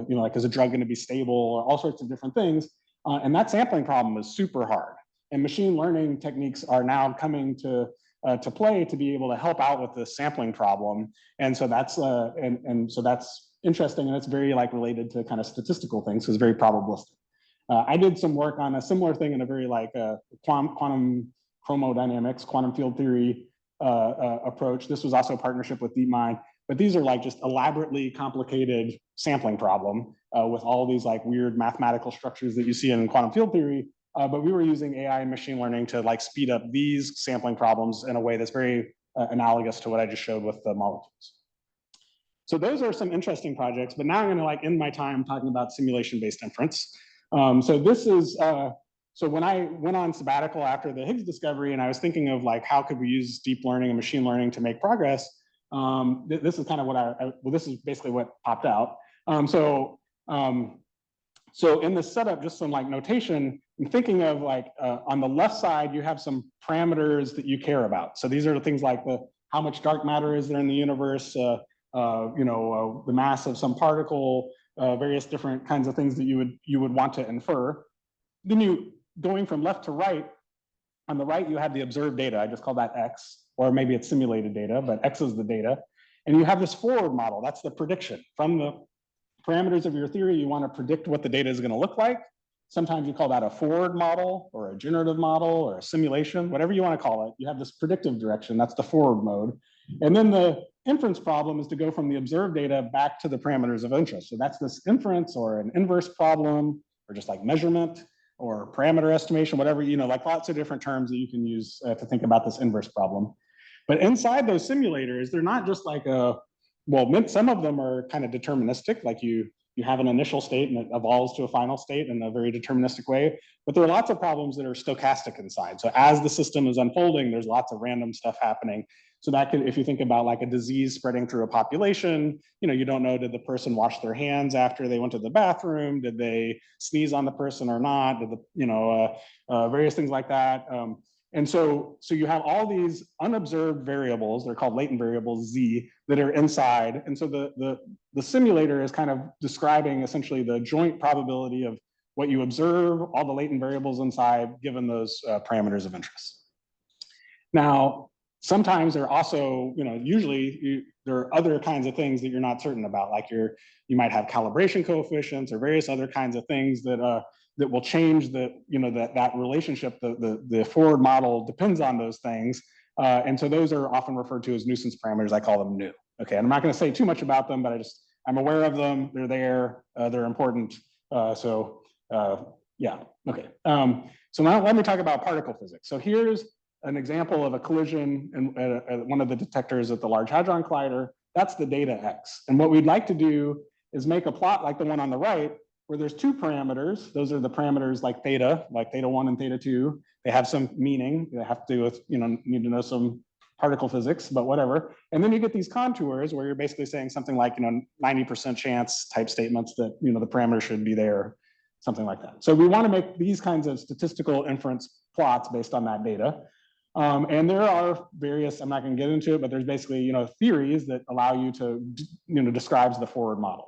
like is a drug going to be stable, or all sorts of different things. And that sampling problem is super hard. And machine learning techniques are now coming to play to be able to help out with this sampling problem. And so that's so that's interesting, and it's very like related to kind of statistical things, because it's very probabilistic. I did some work on a similar thing in a very like quantum chromodynamics, quantum field theory approach. This was also a partnership with DeepMind, but these are like just elaborately complicated sampling problem with all these like weird mathematical structures that you see in quantum field theory. But we were using AI and machine learning to like speed up these sampling problems in a way that's very analogous to what I just showed with the molecules. So those are some interesting projects, but now I'm going to like end my time talking about simulation-based inference. So this is, so when I went on sabbatical after the Higgs discovery, and I was thinking of like, how could we use deep learning and machine learning to make progress? This is kind of what well, this is basically what popped out. So in the setup, just some like notation, I'm thinking of like, on the left side, you have some parameters that you care about. So these are the things like how much dark matter is there in the universe, the mass of some particle, various different kinds of things that you would want to infer. Then going from left to right, on the right, you have the observed data. I just call that X, or maybe it's simulated data, but X is the data. And you have this forward model, that's the prediction. From the parameters of your theory, you want to predict what the data is going to look like. Sometimes you call that a forward model or a generative model or a simulation, whatever you want to call it. You have this predictive direction, that's the forward mode. And then the inference problem is to go from the observed data back to the parameters of interest. So that's this inference or an inverse problem, or just like measurement or parameter estimation, whatever, like lots of different terms that you can use to think about this inverse problem. But inside those simulators, they're not just like some of them are kind of deterministic, like you have an initial state and it evolves to a final state in a very deterministic way. But there are lots of problems that are stochastic inside. So as the system is unfolding, there's lots of random stuff happening. So that could, if you think about like a disease spreading through a population, you don't know, did the person wash their hands after they went to the bathroom? Did they sneeze on the person or not? Did various things like that. And so you have all these unobserved variables, they're called latent variables, Z, that are inside. And so the simulator is kind of describing essentially the joint probability of what you observe, all the latent variables inside, given those parameters of interest. Now, sometimes there are also, usually there are other kinds of things that you're not certain about, like you might have calibration coefficients or various other kinds of things that will change that relationship. The forward model depends on those things. And so those are often referred to as nuisance parameters. I call them nu. Okay, and I'm not going to say too much about them, but I'm aware of them. They're there. They're important. Yeah. Okay. So now let me talk about particle physics. So here's an example of a collision at one of the detectors at the Large Hadron Collider. That's the data X. And what we'd like to do is make a plot like the one on the right, where there's two parameters. Those are the parameters like theta 1 and theta 2. They have some meaning. They have to do with, need to know some particle physics, but whatever. And then you get these contours where you're basically saying something like, 90% chance type statements that, the parameter should be there, something like that. So we want to make these kinds of statistical inference plots based on that data. And there are various, I'm not going to get into it, but there's basically, theories that allow you to, describes the forward model.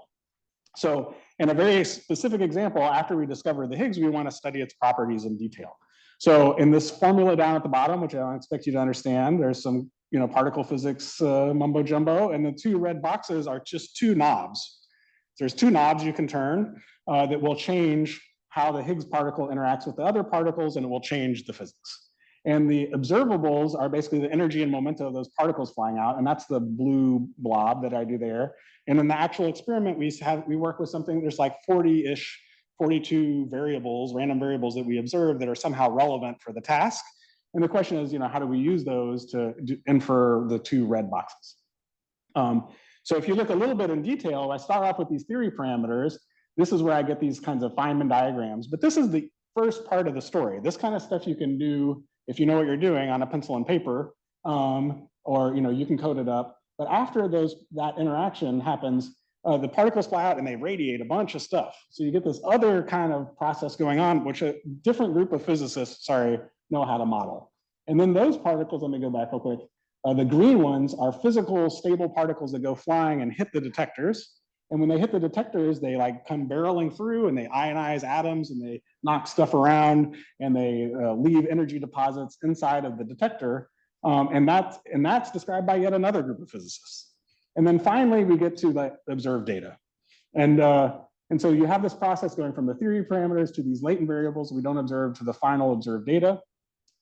So in a very specific example, after we discover the Higgs, we want to study its properties in detail. So in this formula down at the bottom, which I don't expect you to understand, there's some, particle physics mumbo jumbo, and the two red boxes are just two knobs. There's two knobs you can turn that will change how the Higgs particle interacts with the other particles, and it will change the physics. And the observables are basically the energy and momentum of those particles flying out, and that's the blue blob that I do there. And in the actual experiment, we work with something, there's like 40-ish, 42 variables, random variables that we observe that are somehow relevant for the task. And the question is, how do we use those to infer the two red boxes? So if you look a little bit in detail, I start off with these theory parameters. This is where I get these kinds of Feynman diagrams, but this is the first part of the story. This kind of stuff you can do if you know what you're doing on a pencil and paper, or you can code it up. But after that interaction happens, the particles fly out and they radiate a bunch of stuff. So you get this other kind of process going on, which a different group of physicists, know how to model. And then those particles, let me go back real quick. The green ones are physical stable particles that go flying and hit the detectors. And when they hit the detectors, they come barreling through and they ionize atoms and they knock stuff around and they leave energy deposits inside of the detector. And that's described by yet another group of physicists. And then finally, we get to the observed data. And so you have this process going from the theory parameters to these latent variables we don't observe to the final observed data.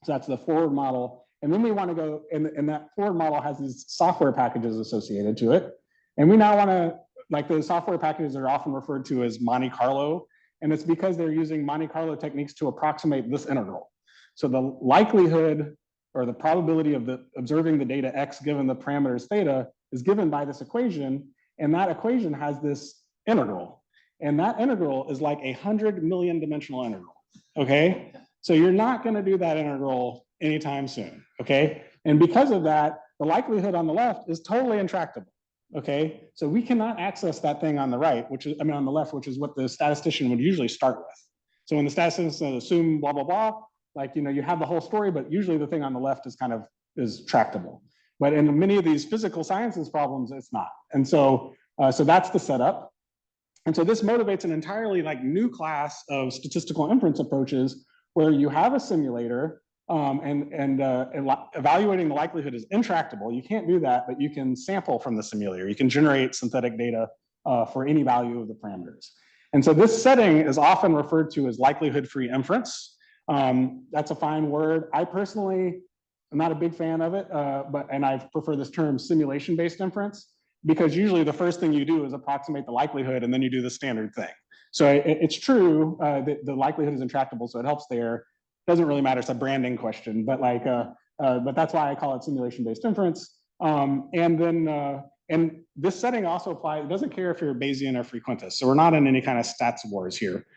So that's the forward model. And then we want to go, and that forward model has these software packages associated to it. And we now want to, the software packages are often referred to as Monte Carlo. And it's because they're using Monte Carlo techniques to approximate this integral. So the likelihood or the probability of observing the data X given the parameters theta is given by this equation. And that equation has this integral. And that integral is like 100 million dimensional integral, okay? So you're not gonna do that integral anytime soon, okay? And because of that, the likelihood on the left is totally intractable, okay? So we cannot access that thing on the right, on the left, which is what the statistician would usually start with. So when the statistician assume blah, blah, blah, you have the whole story, but usually the thing on the left is tractable. But in many of these physical sciences problems, it's not. And so that's the setup. And so this motivates an entirely new class of statistical inference approaches where you have a simulator Evaluating the likelihood is intractable. You can't do that, but you can sample from the simulator. You can generate synthetic data for any value of the parameters. And so this setting is often referred to as likelihood-free inference. That's a fine word. I personally am not a big fan of it, and I prefer this term simulation-based inference, because usually the first thing you do is approximate the likelihood, and then you do the standard thing. So it's true that the likelihood is intractable, so it helps there. Doesn't really matter, it's a branding question, but but that's why I call it simulation-based inference. And this setting also applies, it doesn't care if you're Bayesian or frequentist, so we're not in any kind of stats wars here.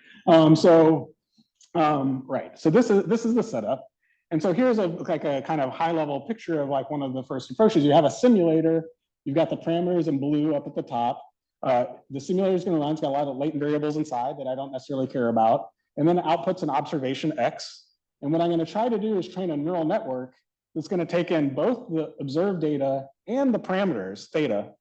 Right, so this is the setup. And so here's a kind of high-level picture of like one of the first approaches. You have a simulator, you've got the parameters in blue up at the top. The simulator is going to run, it's got a lot of latent variables inside that I don't necessarily care about. And then it outputs an observation X. And what I'm going to try to do is train a neural network that's going to take in both the observed data and the parameters, theta.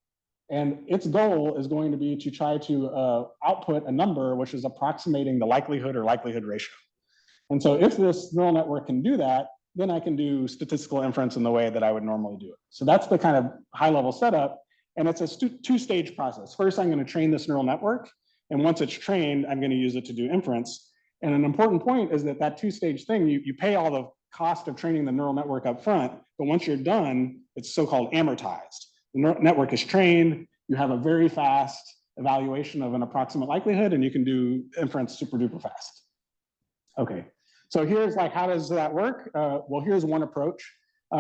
And its goal is going to be to try to output a number which is approximating the likelihood or likelihood ratio. And so if this neural network can do that, then I can do statistical inference in the way that I would normally do it. So that's the kind of high-level setup. And it's a two-stage process. First, I'm going to train this neural network. And once it's trained, I'm going to use it to do inference. And an important point is that that two-stage thing, you pay all the cost of training the neural network up front, but once you're done, it's so-called amortized. The neural network is trained, you have a very fast evaluation of an approximate likelihood, and you can do inference super duper fast. Okay, so here's like, how does that work? Well, here's one approach.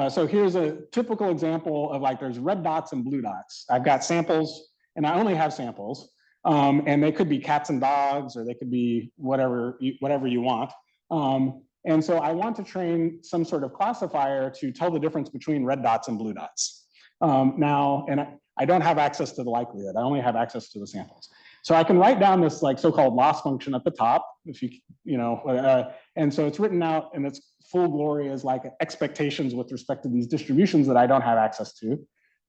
So here's a typical example of like, there's red dots and blue dots. I've got samples, and I only have samples. And they could be cats and dogs, or they could be whatever you want. And so I want to train some sort of classifier to tell the difference between red dots and blue dots. I don't have access to the likelihood. I only have access to the samples. So I can write down this like so-called loss function at the top, if and so it's written out in its full glory as like expectations with respect to these distributions that I don't have access to.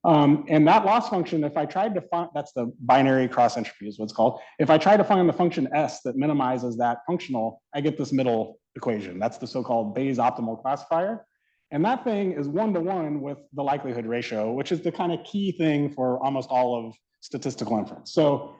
And that loss function, if I tried to find, that's the binary cross entropy is what it's called. If I try to find the function S that minimizes that functional, I get this middle equation. That's the so-called Bayes optimal classifier. And that thing is 1-to-1 with the likelihood ratio, which is the kind of key thing for almost all of statistical inference. So,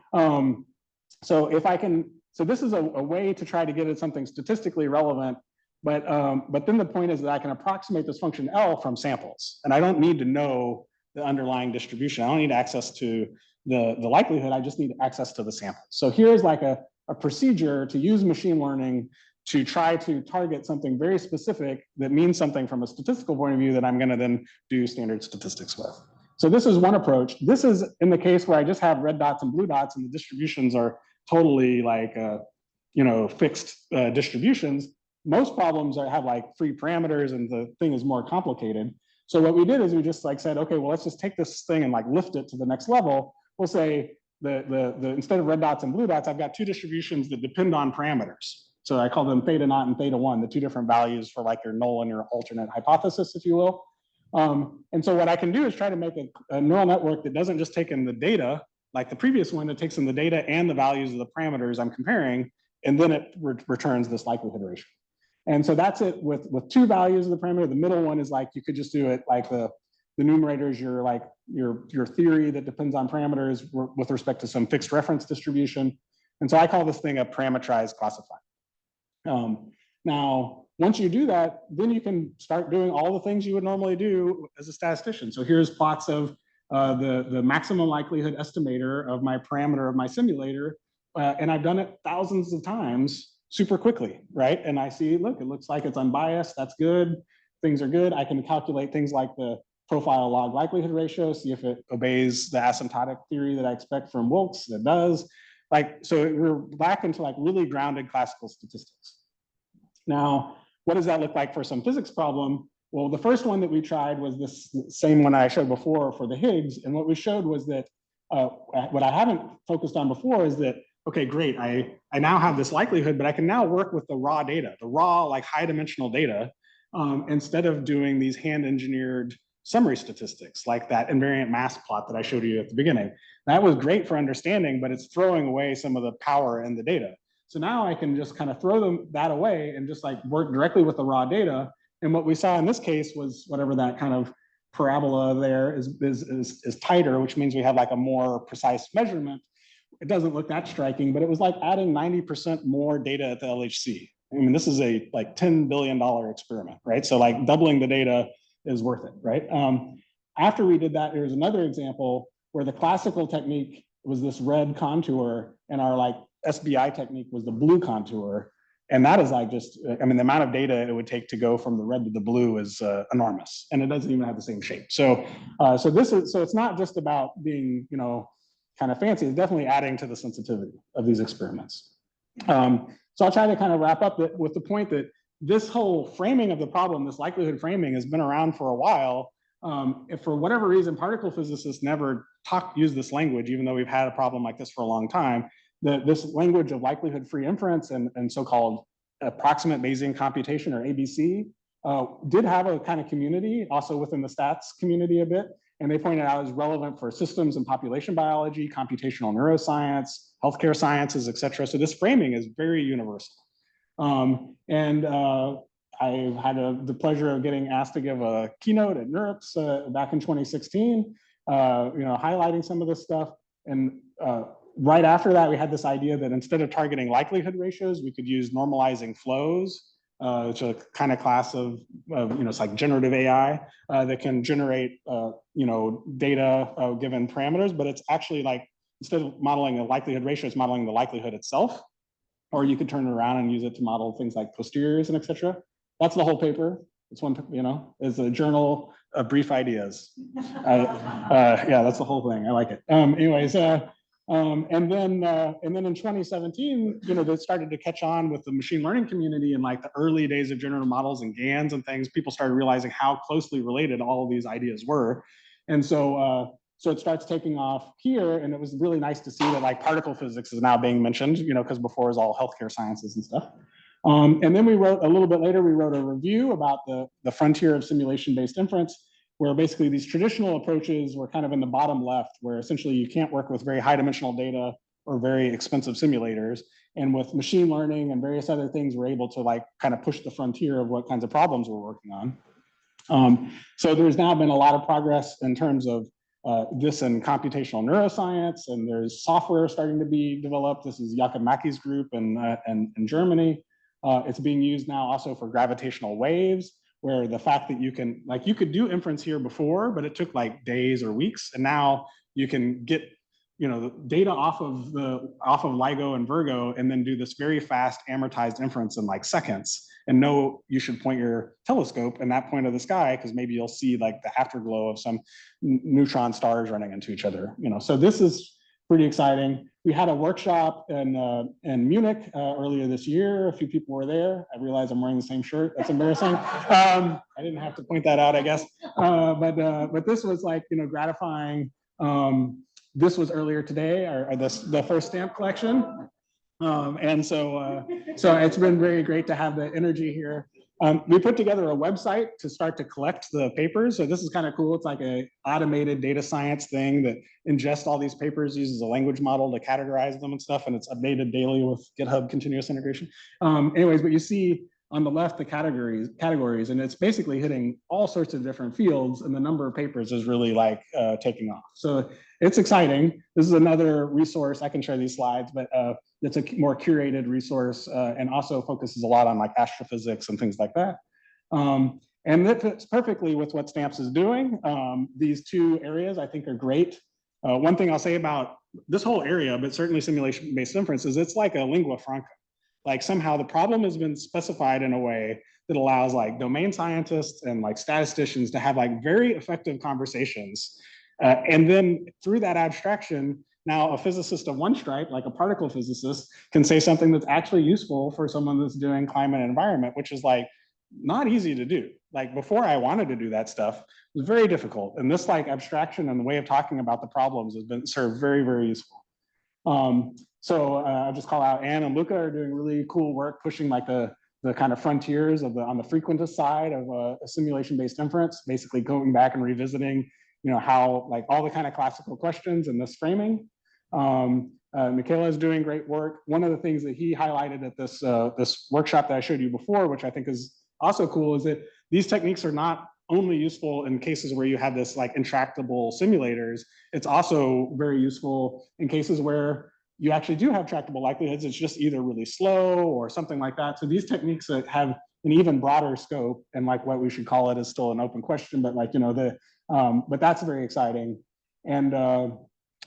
so this is a way to try to get at something statistically relevant. But then the point is that I can approximate this function L from samples, and I don't need to know the underlying distribution. I don't need access to the likelihood. I just need access to the sample. So here's like a procedure to use machine learning to try to target something very specific that means something from a statistical point of view that I'm going to then do standard statistics with. So this is one approach. This is in the case where I just have red dots and blue dots, and the distributions are totally like fixed distributions. Most problems have like free parameters, and the thing is more complicated. So what we did is we just like said, okay, well, let's just take this thing and like lift it to the next level. We'll say instead of red dots and blue dots, I've got two distributions that depend on parameters. So I call them theta naught and theta 1, the two different values for like your null and your alternate hypothesis, if you will. And so what I can do is try to make a neural network that doesn't just take in the data, like the previous one, that takes in the data and the values of the parameters I'm comparing, and then it returns this likelihood ratio. And so that's it with two values of the parameter. The middle one is like, you could just do it like the numerator is your theory that depends on parameters with respect to some fixed reference distribution. And so I call this thing a parametrized classifier. Now, once you do that, then you can start doing all the things you would normally do as a statistician. So here's plots of the maximum likelihood estimator of my parameter of my simulator. And I've done it thousands of times super quickly, right? And I see, look, it looks like it's unbiased. That's good. Things are good. I can calculate things like the profile log likelihood ratio, see if it obeys the asymptotic theory that I expect from Wilks. That does. So we're back into like really grounded classical statistics. Now, what does that look like for some physics problem? Well, the first one that we tried was this same one I showed before for the Higgs. And what we showed was that what I haven't focused on before is that, okay, great, I now have this likelihood, but I can now work with the raw data, the raw like high dimensional data, instead of doing these hand engineered summary statistics like that invariant mass plot that I showed you at the beginning. That was great for understanding, but it's throwing away some of the power in the data. So now I can just kind of throw that away and just like work directly with the raw data. And what we saw in this case was whatever that kind of parabola there is tighter, which means we have like a more precise measurement. It doesn't look that striking, but it was like adding 90% more data at the LHC. I mean, this is a like $10 billion experiment, right? So like doubling the data is worth it, right? After we did that, there's another example where the classical technique was this red contour and our like SBI technique was the blue contour. And that is like just, I mean, the amount of data it would take to go from the red to the blue is enormous, and it doesn't even have the same shape. So, so it's not just about being, you know, kind of fancy. It's definitely adding to the sensitivity of these experiments. So I'll try to kind of wrap up with the point that this whole framing of the problem, this likelihood framing, has been around for a while. If for whatever reason, particle physicists never use this language, even though we've had a problem like this for a long time. This language of likelihood-free inference and so-called approximate Bayesian computation, or ABC, did have a kind of community, also within the stats community a bit, and they pointed out as relevant for systems and population biology, computational neuroscience, healthcare sciences, et cetera. So this framing is very universal. I had the pleasure of getting asked to give a keynote at NeurIPS back in 2016, you know, highlighting some of this stuff. And right after that, we had this idea that instead of targeting likelihood ratios, we could use normalizing flows, which is a kind of class of you know, it's like generative AI that can generate, you know, data given parameters, but it's actually like, instead of modeling a likelihood ratio, it's modeling the likelihood itself. Or you could turn it around and use it to model things like posteriors and et cetera. That's the whole paper. It's one, you know, is a journal of brief ideas. Yeah, that's the whole thing. I like it. Anyways, and then in 2017, you know, they started to catch on with the machine learning community in like the early days of generative models and GANs and things. People started realizing how closely related all of these ideas were. And so, so it starts taking off here, and it was really nice to see that like particle physics is now being mentioned, you know, because before it was all healthcare sciences and stuff. And then we wrote, a little bit later, we wrote a review about the frontier of simulation-based inference, where basically these traditional approaches were kind of in the bottom left, where essentially you can't work with very high dimensional data or very expensive simulators. And with machine learning and various other things, we're able to like kind of push the frontier of what kinds of problems we're working on. So there's now been a lot of progress in terms of this in computational neuroscience, and there's software starting to be developed. This is Jakob Mackey's group in Germany. It's being used now also for gravitational waves, where the fact that you can, like, you could do inference here before, but it took like days or weeks, and now you can get, you know, data off of LIGO and Virgo, and then do this very fast amortized inference in like seconds, and know you should point your telescope in that point of the sky, because maybe you'll see like the afterglow of some neutron stars running into each other, you know. So this is pretty exciting. We had a workshop in Munich earlier this year. A few people were there. I realize I'm wearing the same shirt. That's embarrassing. I didn't have to point that out, I guess. But this was like, you know, gratifying. This was earlier today, or the first stamp collection. And so it's been very great to have the energy here. We put together a website to start to collect the papers. So this is kind of cool. It's like an automated data science thing that ingests all these papers, uses a language model to categorize them and stuff, and it's updated daily with GitHub continuous integration. Anyways, but you see on the left the categories, and it's basically hitting all sorts of different fields, and the number of papers is really like taking off. So it's exciting. This is another resource. I can share these slides, but it's a more curated resource and also focuses a lot on like astrophysics and things like that. And that fits perfectly with what STAMPS is doing. These two areas I think are great. One thing I'll say about this whole area, but certainly simulation-based inference, is it's like a lingua franca. Like somehow the problem has been specified in a way that allows like domain scientists and like statisticians to have like very effective conversations. And then through that abstraction, now a physicist of one stripe, like a particle physicist, can say something that's actually useful for someone that's doing climate and environment, which is like not easy to do. Like before I wanted to do that stuff, it was very difficult. And this like abstraction and the way of talking about the problems has been served very, very useful. So I'll just call out Anne and Luca are doing really cool work pushing like the kind of frontiers of on the frequentist side of a simulation-based inference, basically going back and revisiting, you know, how like all the kind of classical questions in this framing. Mikael is doing great work. One of the things that he highlighted at this workshop that I showed you before, which I think is also cool, is that these techniques are not only useful in cases where you have this like intractable simulators, it's also very useful in cases where you actually do have tractable likelihoods. It's just either really slow or something like that. So these techniques that have an even broader scope, and like what we should call it is still an open question, but like, you know, but that's very exciting. And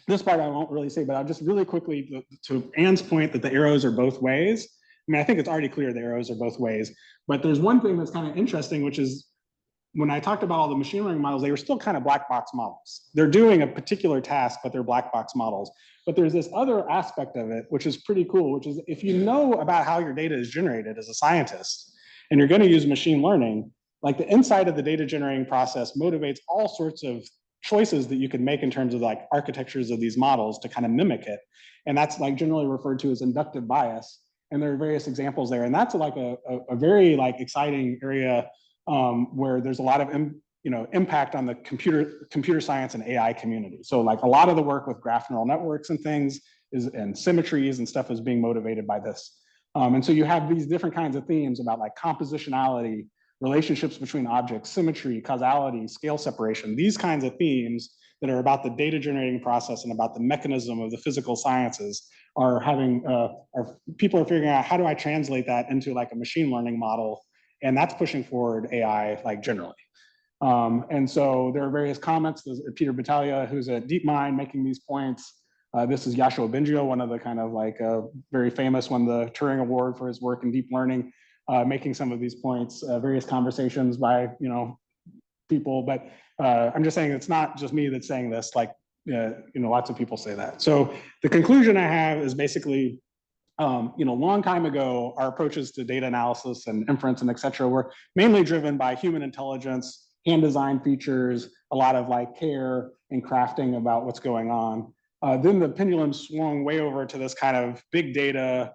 this part I won't really say, but I'll just really quickly, to Anne's point that the arrows are both ways. I mean, I think it's already clear the arrows are both ways, but there's one thing that's kind of interesting, which is when I talked about all the machine learning models, they were still kind of black box models. They're doing a particular task, but they're black box models. But there's this other aspect of it, which is pretty cool, which is if you know about how your data is generated as a scientist, and you're going to use machine learning, like the inside of the data generating process motivates all sorts of choices that you can make in terms of like architectures of these models to kind of mimic it. And that's like generally referred to as inductive bias. And there are various examples there. And that's like a very like exciting area where there's a lot of impact on the computer science and AI community. So like a lot of the work with graph neural networks and things and symmetries and stuff is being motivated by this. And so you have these different kinds of themes about like compositionality, relationships between objects, symmetry, causality, scale separation, these kinds of themes that are about the data generating process and about the mechanism of the physical sciences are having, people are figuring out how do I translate that into like a machine learning model, and that's pushing forward AI like generally. And so there are various comments. There's Peter Battaglia, who's at DeepMind, making these points. This is Yoshua Bengio, one of the kind of like very famous, won the Turing Award for his work in deep learning, making some of these points, various conversations by people. But I'm just saying it's not just me that's saying this. Like lots of people say that. So the conclusion I have is basically, long time ago, our approaches to data analysis and inference and et cetera were mainly driven by human intelligence, hand design features, a lot of like care and crafting about what's going on. Then the pendulum swung way over to this kind of big data,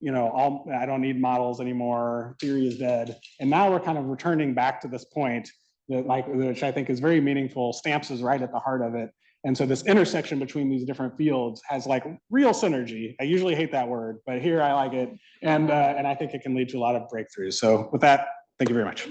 I don't need models anymore, theory is dead. And now we're kind of returning back to this point that which I think is very meaningful. Stamps is right at the heart of it. And so this intersection between these different fields has like real synergy. I usually hate that word, but here I like it. And I think it can lead to a lot of breakthroughs. So with that, thank you very much.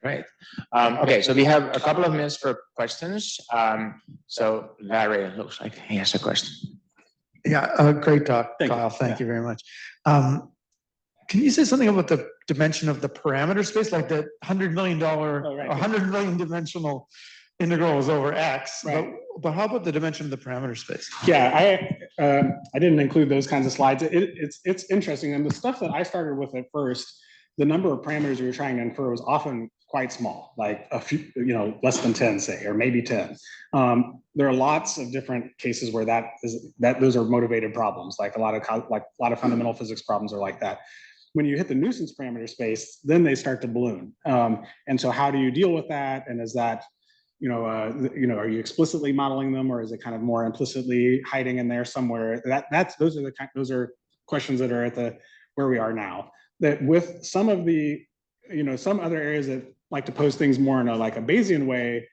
Great. Okay, so we have a couple of minutes for questions. So Larry, looks like he has a question. Yeah, great talk, Kyle. Thank you very much. Can you say something about the dimension of the parameter space, like the $100 million, 100 million dimensional integral is over X, right. But how about the dimension of the parameter space? Yeah, I didn't include those kinds of slides. It's interesting, and the stuff that I started with at first, the number of parameters we were trying to infer was often quite small, like a few, less than 10, say, or maybe 10. There are lots of different cases where those are motivated problems, like a lot of fundamental physics problems are like that. When you hit the nuisance parameter space, then they start to balloon. And so how do you deal with that? And is that, are you explicitly modeling them, or is it kind of more implicitly hiding in there somewhere? Those are questions that are at where we are now. That with some of the, some other areas that like to pose things more in a Bayesian way,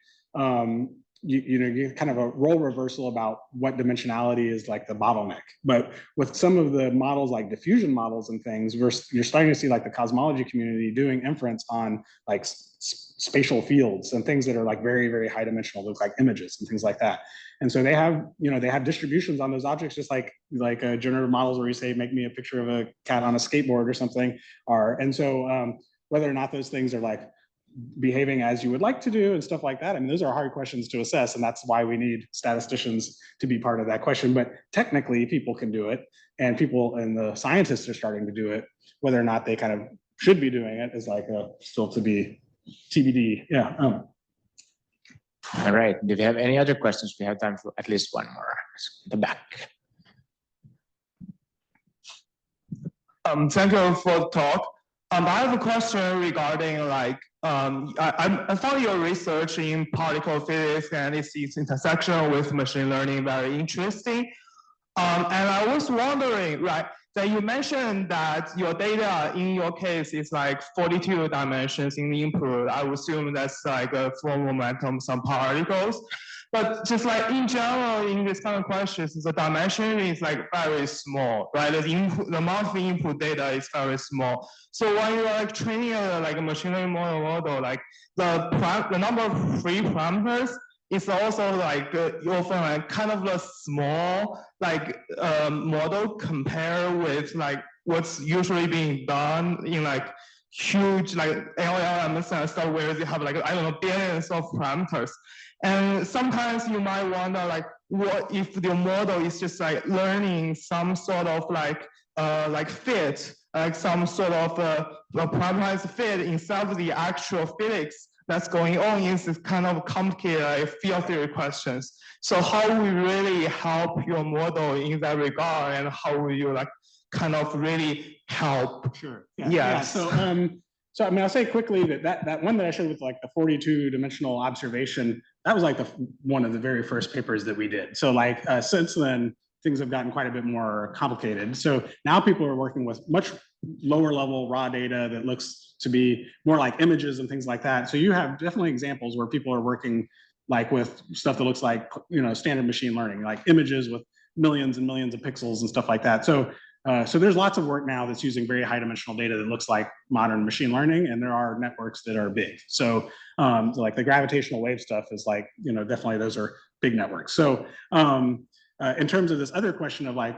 you kind of a role reversal about what dimensionality is like the bottleneck. But with some of the models like diffusion models and things, you're starting to see like the cosmology community doing inference on like spatial fields and things that are like very, very high dimensional, look like images and things like that. And so they have distributions on those objects, just like generative models where you say, make me a picture of a cat on a skateboard or something are. And so whether or not those things are like behaving as you would like to do and stuff like that, I mean, those are hard questions to assess, and that's why we need statisticians to be part of that question. But technically people can do it, and the scientists are starting to do it. Whether or not they kind of should be doing it is like still to be TBD. Yeah. All right. Do we have any other questions? We have time for at least one more. The back. Thank you for the talk. I have a question regarding I found your research in particle physics and its intersection with machine learning very interesting. And I was wondering, that you mentioned that your data in your case is like 42 dimensions in the input. I would assume that's like a flow momentum, some particles. But just like in general, in this kind of questions, the dimension is like very small, right? The amount of input data is very small. So when you're like training like a machine learning model, like the number of free parameters is also like often like kind of a small like model compared with like what's usually being done in like huge like LLMs and stuff where they have like, I don't know, billions of parameters. And sometimes you might wonder like, what if the model is just like learning some sort of like fit, like some sort of parameterized fit instead of the actual physics that's going on in this kind of complicated field theory questions. So how will we really help your model in that regard, and how will you like kind of really help? Sure. Yeah. So I mean, I'll say quickly that one that I showed with like the 42-dimensional observation, that was like one of the very first papers that we did. So like since then, things have gotten quite a bit more complicated. So now people are working with much lower level raw data that looks to be more like images and things like that. So you have definitely examples where people are working like with stuff that looks like, you know, standard machine learning, like images with millions and millions of pixels and stuff like that. So there's lots of work now that's using very high dimensional data that looks like modern machine learning, and there are networks that are big. So like the gravitational wave stuff is like, you know, definitely those are big networks. So in terms of this other question of like,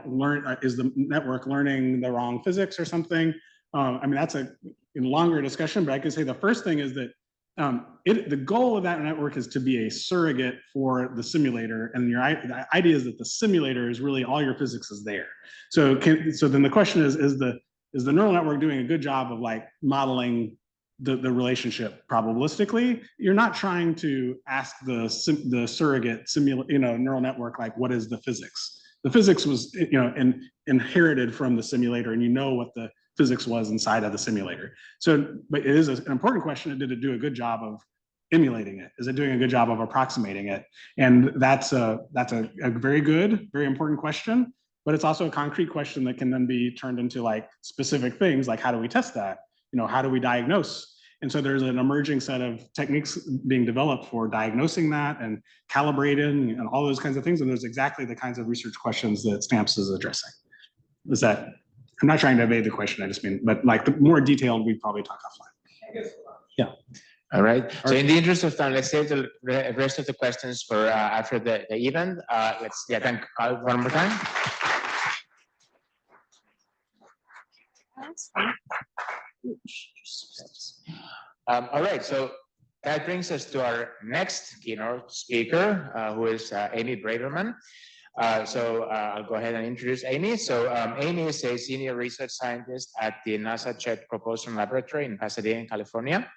is the network learning the wrong physics or something? I mean, that's a longer discussion, but I can say the first thing is that the goal of that network is to be a surrogate for the simulator, and the idea is that the simulator is really all your physics is there. So then the question is the neural network doing a good job of like modeling the relationship probabilistically? You're not trying to ask the surrogate neural network like, what is the physics? The physics was inherited from the simulator, and you know what the physics was inside of the simulator. So, but it is an important question. Did it do a good job of emulating it? Is it doing a good job of approximating it? And that's a very good, very important question, but it's also a concrete question that can then be turned into like specific things, like how do we test that? You know, how do we diagnose? And so there's an emerging set of techniques being developed for diagnosing that and calibrating and all those kinds of things. And there's exactly the kinds of research questions that STAMPS is addressing. Is that, I'm not trying to evade the question, I just mean, but like the more detailed, we'd probably talk offline. Yeah. All right. So in the interest of time, let's save the rest of the questions for after the event. Let's thank Carl one more time. All right. So that brings us to our next keynote speaker, who is Amy Braverman. I'll go ahead and introduce Amy. So Amy is a senior research scientist at the NASA Jet Propulsion Laboratory in Pasadena, California.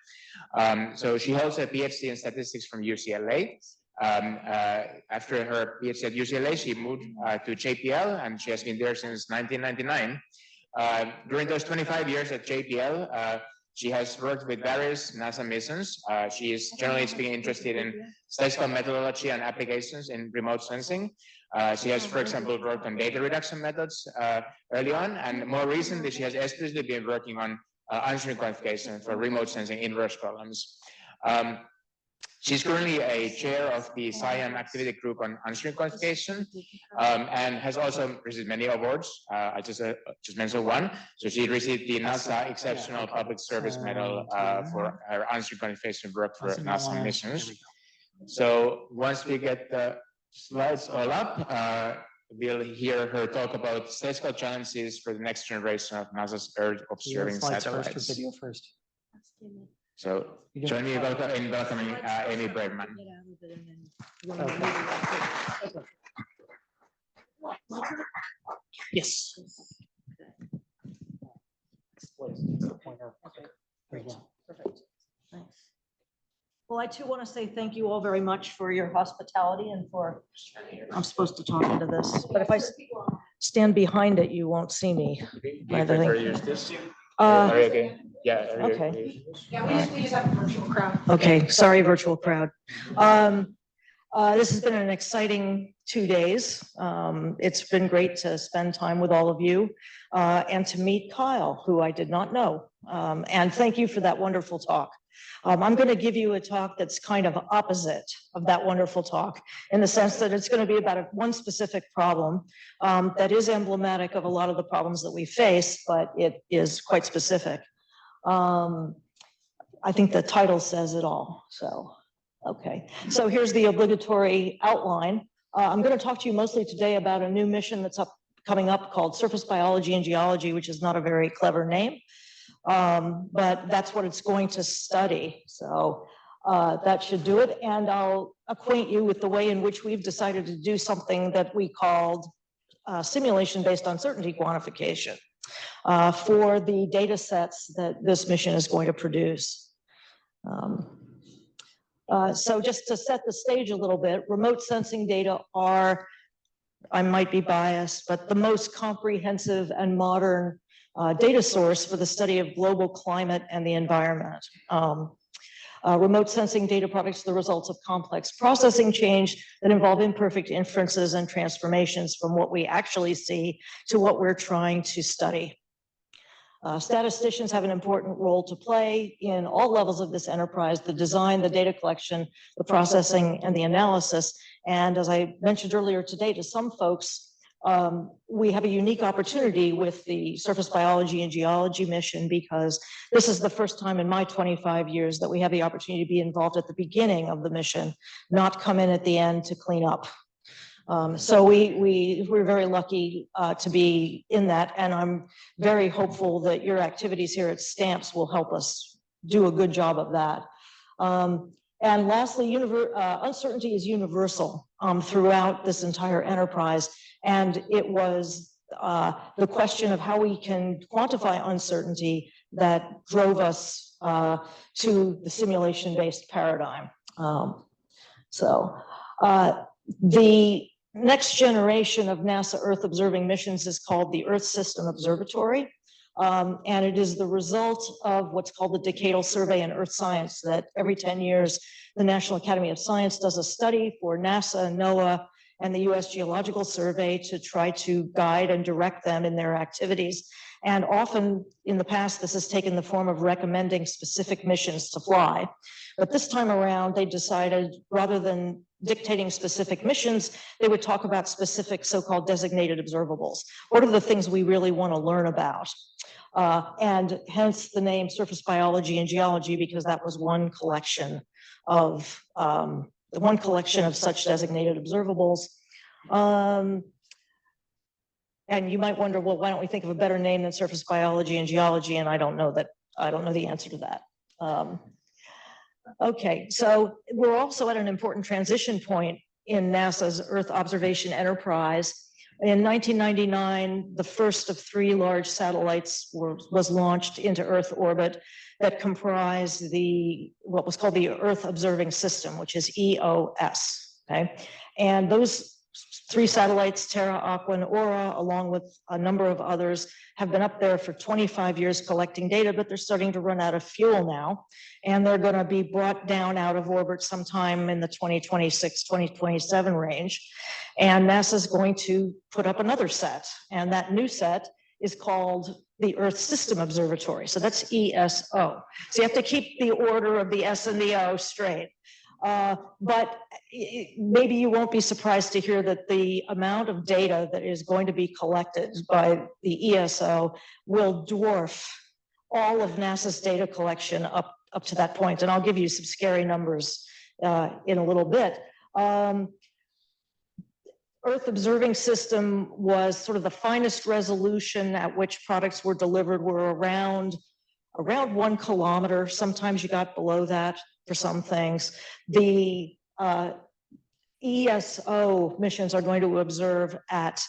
So she holds a PhD in statistics from UCLA. After her PhD at UCLA, she moved to JPL, and she has been there since 1999. During those 25 years at JPL, she has worked with various NASA missions. She is generally speaking interested in statistical methodology and applications in remote sensing. She has, for example, worked on data reduction methods early on, and more recently, she has especially been working on answering quantification for remote sensing inverse problems. She's currently a chair of the SciAm activity group on answering quantification, and has also received many awards. I just mentioned one. So she received the NASA Exceptional Public Service Medal for her answering quantification work for NASA missions. So once we get the slides all up, we'll hear her talk about statistical challenges for the next generation of NASA's Earth observing satellites. First or video first? So join me in welcoming Amy Braverman. Yes. Perfect. Thanks. Well, I too want to say thank you all very much for your hospitality and for, I'm supposed to talk into this, but if I stand behind it, you won't see me. Okay. Yeah. Okay. Yeah, we just have a virtual crowd. Okay, sorry, virtual crowd. This has been an exciting 2 days. It's been great to spend time with all of you and to meet Kyle, who I did not know. And thank you for that wonderful talk. I'm going to give you a talk that's kind of opposite of that wonderful talk, in the sense that it's going to be about one specific problem that is emblematic of a lot of the problems that we face, but it is quite specific. I think the title says it all. So, okay. So here's the obligatory outline. I'm going to talk to you mostly today about a new mission that's coming up called Surface Biology and Geology, which is not a very clever name. But that's what it's going to study. So that should do it. And I'll acquaint you with the way in which we've decided to do something that we called simulation-based uncertainty quantification for the data sets that this mission is going to produce. So just to set the stage a little bit, remote sensing data are, I might be biased, but the most comprehensive and modern data source for the study of global climate and the environment. Remote sensing data products are the results of complex processing change that involve imperfect inferences and transformations from what we actually see to what we're trying to study. Statisticians have an important role to play in all levels of this enterprise: the design, the data collection, the processing, and the analysis. And as I mentioned earlier today, to some folks, we have a unique opportunity with the Surface Biology and Geology mission, because this is the first time in my 25 years that we have the opportunity to be involved at the beginning of the mission, not come in at the end to clean up. So we're very lucky to be in that, and I'm very hopeful that your activities here at Stamps will help us do a good job of that. And lastly, uncertainty is universal throughout this entire enterprise, and it was the question of how we can quantify uncertainty that drove us to the simulation-based paradigm. The next generation of NASA Earth observing missions is called the Earth System Observatory. And it is the result of what's called the Decadal Survey in Earth Science, that every 10 years, the National Academy of Science does a study for NASA, NOAA, and the US Geological Survey to try to guide and direct them in their activities. And often in the past, this has taken the form of recommending specific missions to fly. But this time around, they decided, rather than dictating specific missions, they would talk about specific so-called designated observables. What are the things we really want to learn about? And hence the name Surface Biology and Geology, because that was one collection of such designated observables. And you might wonder, well, why don't we think of a better name than Surface Biology and Geology? And I don't know the answer to that. Okay, so we're also at an important transition point in NASA's Earth observation enterprise. In 1999, the first of 3 large satellites was launched into Earth orbit that comprised what was called the Earth Observing System, which is EOS. Okay, and those 3 satellites, Terra, Aqua, and Aura, along with a number of others, have been up there for 25 years collecting data, but they're starting to run out of fuel now. And they're going to be brought down out of orbit sometime in the 2026, 2027 range. And NASA's going to put up another set. And that new set is called the Earth System Observatory. So that's ESO. So you have to keep the order of the S and the O straight. But maybe you won't be surprised to hear that the amount of data that is going to be collected by the ESO will dwarf all of NASA's data collection up to that point. And I'll give you some scary numbers in a little bit. Earth Observing System was sort of the finest resolution at which products were delivered were around 1 kilometer. Sometimes you got below that for some things. The ESO missions are going to observe at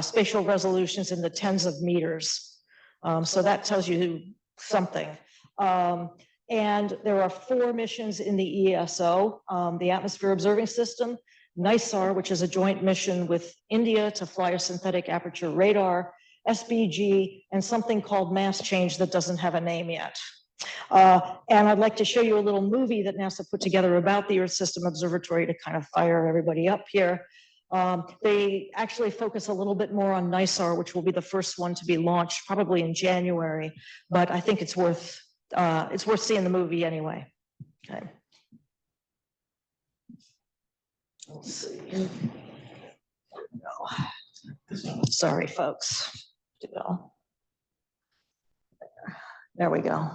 spatial resolutions in the tens of meters. So that tells you something. And there are 4 missions in the ESO, the Atmosphere Observing System, NISAR, which is a joint mission with India to fly a synthetic aperture radar, SBG, and something called Mass Change that doesn't have a name yet. And I'd like to show you a little movie that NASA put together about the Earth System Observatory to kind of fire everybody up here. They actually focus a little bit more on NISAR, which will be the first one to be launched probably in January, but I think it's worth seeing the movie anyway. Okay. Let's see. No. Sorry, folks. There we go.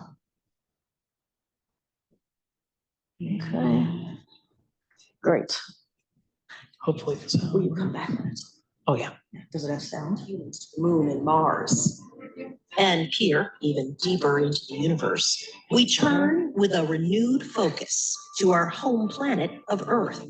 Okay. Great. Hopefully this. Will you come back? Oh, yeah. Does it have sound? Moon and Mars. And peer even deeper into the universe, we turn with a renewed focus to our home planet of Earth.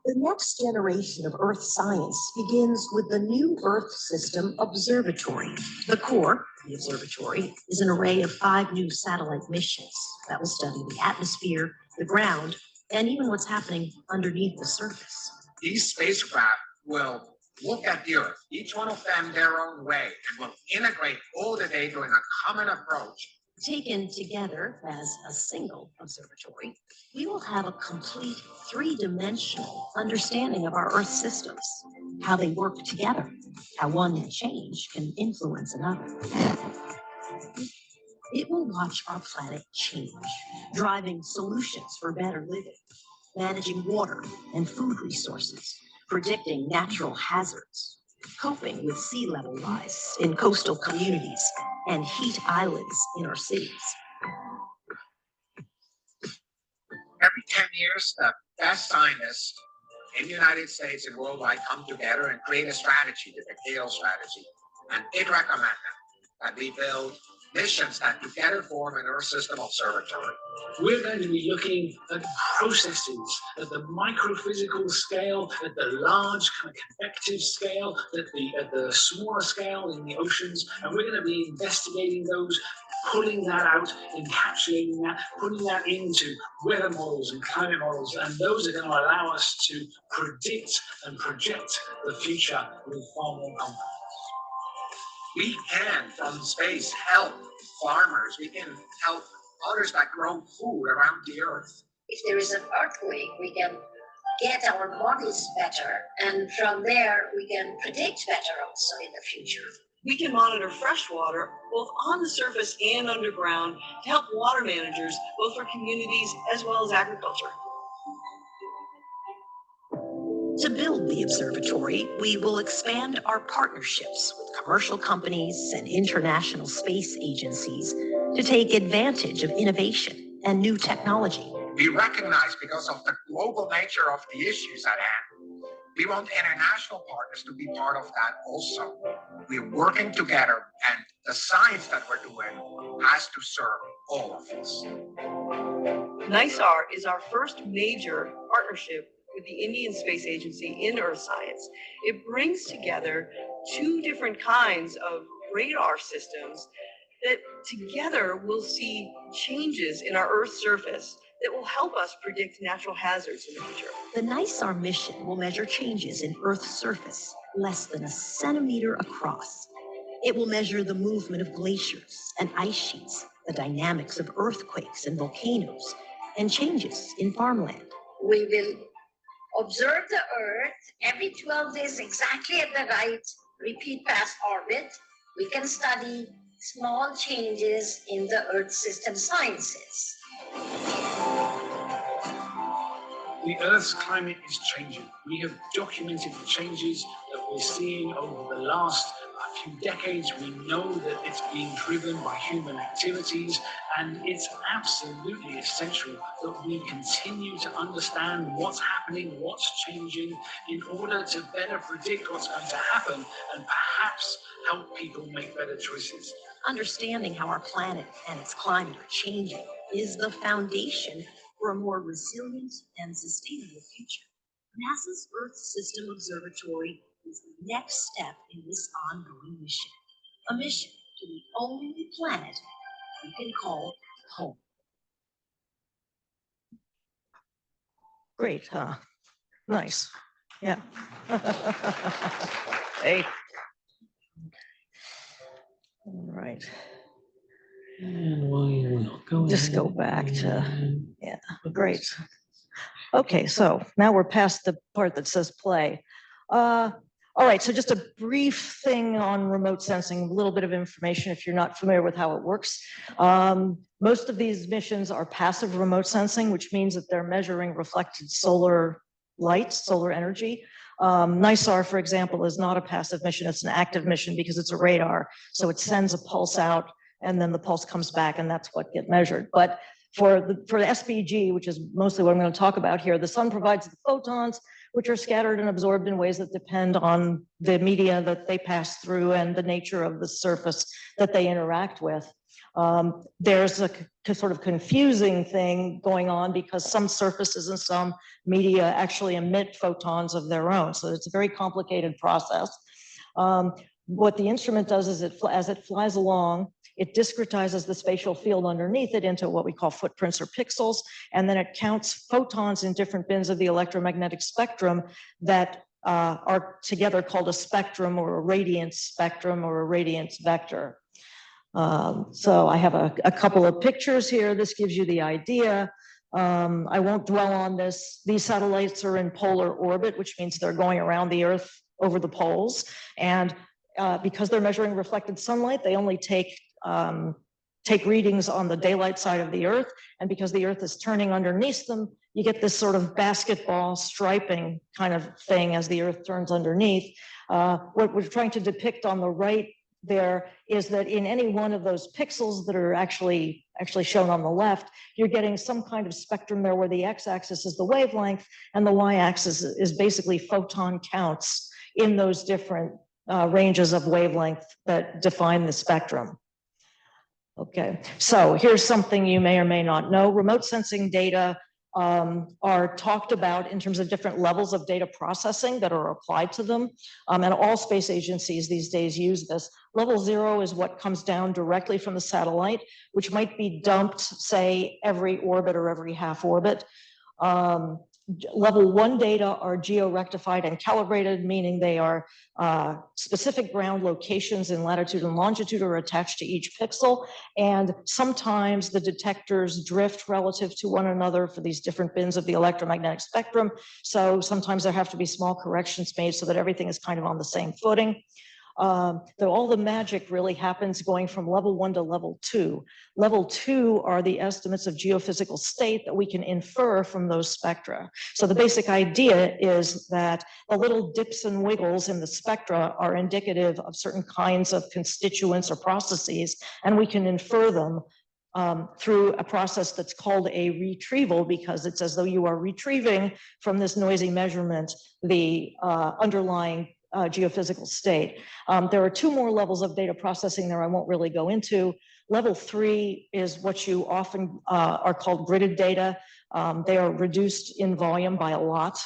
The next generation of Earth science begins with the new Earth System Observatory. The core of the observatory is an array of 5 new satellite missions that will study the atmosphere, the ground, and even what's happening underneath the surface. These spacecraft will look at the Earth, each one of them their own way, and will integrate all the data in a common approach. Taken together as a single observatory, we will have a complete 3-dimensional understanding of our Earth systems, how they work together, how one change can influence another. It will watch our planet change, driving solutions for better living, managing water and food resources, predicting natural hazards, coping with sea level rise in coastal communities and heat islands in our cities. Every 10 years, the best scientists in the United States and worldwide come together and create a strategy, the decadal strategy. And it recommended that we build missions that together form an Earth System Observatory. We're going to be looking at processes at the microphysical scale, at the large kind of convective scale, at the smaller scale in the oceans, and we're going to be investigating those, pulling that out, encapsulating that, putting that into weather models and climate models, and those are going to allow us to predict and project the future with far more confidence. We can, from space, help farmers. We can help others that grow food around the Earth. If there is an earthquake, we can get our models better, and from there we can predict better also in the future. We can monitor fresh water both on the surface and underground to help water managers, both for communities as well as agriculture. To build the observatory, we will expand our partnerships with commercial companies and international space agencies to take advantage of innovation and new technology. We recognize, because of the global nature of the issues at hand, we want international partners to be part of that also. We're working together, and the science that we're doing has to serve all of us. NISAR is our first major partnership with the Indian Space Agency in Earth science. It brings together 2 different kinds of radar systems that together will see changes in our Earth's surface that will help us predict natural hazards in the future. The NISAR mission will measure changes in Earth's surface less than a centimeter across. It will measure the movement of glaciers and ice sheets, the dynamics of earthquakes and volcanoes, and changes in farmland. We will observe the Earth every 12 days exactly at the right repeat path orbit. We can study small changes in the Earth system sciences. The Earth's climate is changing. We have documented the changes that we're seeing over the last few decades. We know that it's being driven by human activities, and it's absolutely essential that we continue to understand what's happening, what's changing, in order to better predict what's going to happen and perhaps help people make better choices. Understanding how our planet and its climate are changing is the foundation for a more resilient and sustainable future. NASA's Earth System Observatory is the next step in this ongoing mission, a mission to the only planet we can call home. Great, huh? Nice. Yeah. Hey. just go back to, yeah, great. Okay, so now we're past the part that says play. All right, so just a brief thing on remote sensing, a little bit of information if you're not familiar with how it works. Most of these missions are passive remote sensing, which means that they're measuring reflected solar light, solar energy. NISAR, for example, is not a passive mission, it's an active mission because it's a radar. So it sends a pulse out and then the pulse comes back and that's what gets measured. But for the SPG, which is mostly what I'm going to talk about here, the sun provides the photons, which are scattered and absorbed in ways that depend on the media that they pass through and the nature of the surface that they interact with. There's a sort of confusing thing going on because some surfaces and some media actually emit photons of their own. So it's a very complicated process. What the instrument does is as it flies along, it discretizes the spatial field underneath it into what we call footprints or pixels, and then it counts photons in different bins of the electromagnetic spectrum that are together called a spectrum or a radiance spectrum or a radiance vector. So I have a couple of pictures here. This gives you the idea. I won't dwell on this. These satellites are in polar orbit, which means they're going around the Earth over the poles. And because they're measuring reflected sunlight, they only take readings on the daylight side of the Earth. And because the Earth is turning underneath them, you get this sort of basketball striping kind of thing as the Earth turns underneath. What we're trying to depict on the right there is that in any one of those pixels that are actually shown on the left, you're getting some kind of spectrum there where the x-axis is the wavelength and the y-axis is basically photon counts in those different ranges of wavelength that define the spectrum. Okay, so here's something you may or may not know. Remote sensing data are talked about in terms of different levels of data processing that are applied to them. And all space agencies these days use this. Level 0 is what comes down directly from the satellite, which might be dumped, say, every orbit or every half orbit. Level 1 data are geo-rectified and calibrated, meaning they are specific ground locations in latitude and longitude are attached to each pixel. And sometimes the detectors drift relative to one another for these different bins of the electromagnetic spectrum. So sometimes there have to be small corrections made so that everything is kind of on the same footing. All the magic really happens going from level 1 to level 2. Level 2 are the estimates of geophysical state that we can infer from those spectra. So the basic idea is that the little dips and wiggles in the spectra are indicative of certain kinds of constituents or processes, and we can infer them through a process that's called a retrieval, because it's as though you are retrieving from this noisy measurement the underlying geophysical state. There are 2 more levels of data processing there I won't really go into. Level 3 is what you often are called gridded data. They are reduced in volume by a lot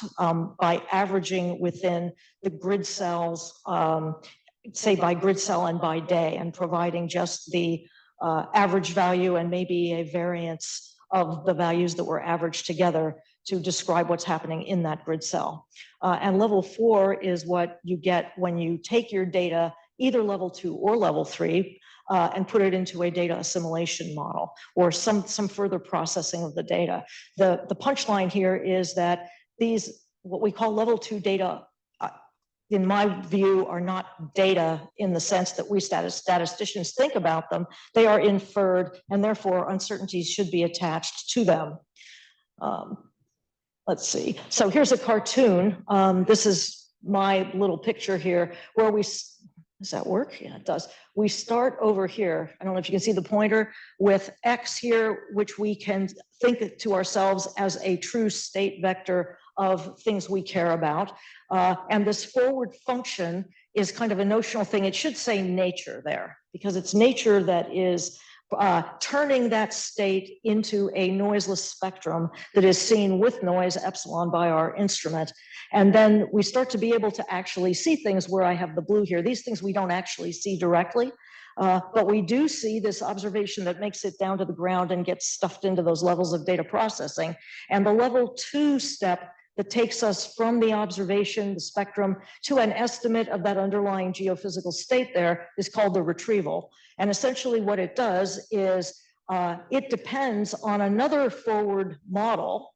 by averaging within the grid cells, say by grid cell and by day, and providing just the average value and maybe a variance of the values that were averaged together to describe what's happening in that grid cell. And level 4 is what you get when you take your data, either level 2 or level 3, and put it into a data assimilation model or some further processing of the data. The punchline here is that these, what we call level 2 data, in my view, are not data in the sense that we statisticians think about them. They are inferred, and therefore uncertainties should be attached to them. Let's see. So here's a cartoon. This is my little picture here where does that work? Yeah, it does. We start over here. I don't know if you can see the pointer with X here, which we can think to ourselves as a true state vector of things we care about. And this forward function is kind of a notional thing. It should say nature there because it's nature that is turning that state into a noiseless spectrum that is seen with noise epsilon by our instrument. And then we start to be able to actually see things where I have the blue here. These things we don't actually see directly, but we do see this observation that makes it down to the ground and gets stuffed into those levels of data processing. And the level 2 step that takes us from the observation, the spectrum, to an estimate of that underlying geophysical state there is called the retrieval. And essentially what it does is It depends on another forward model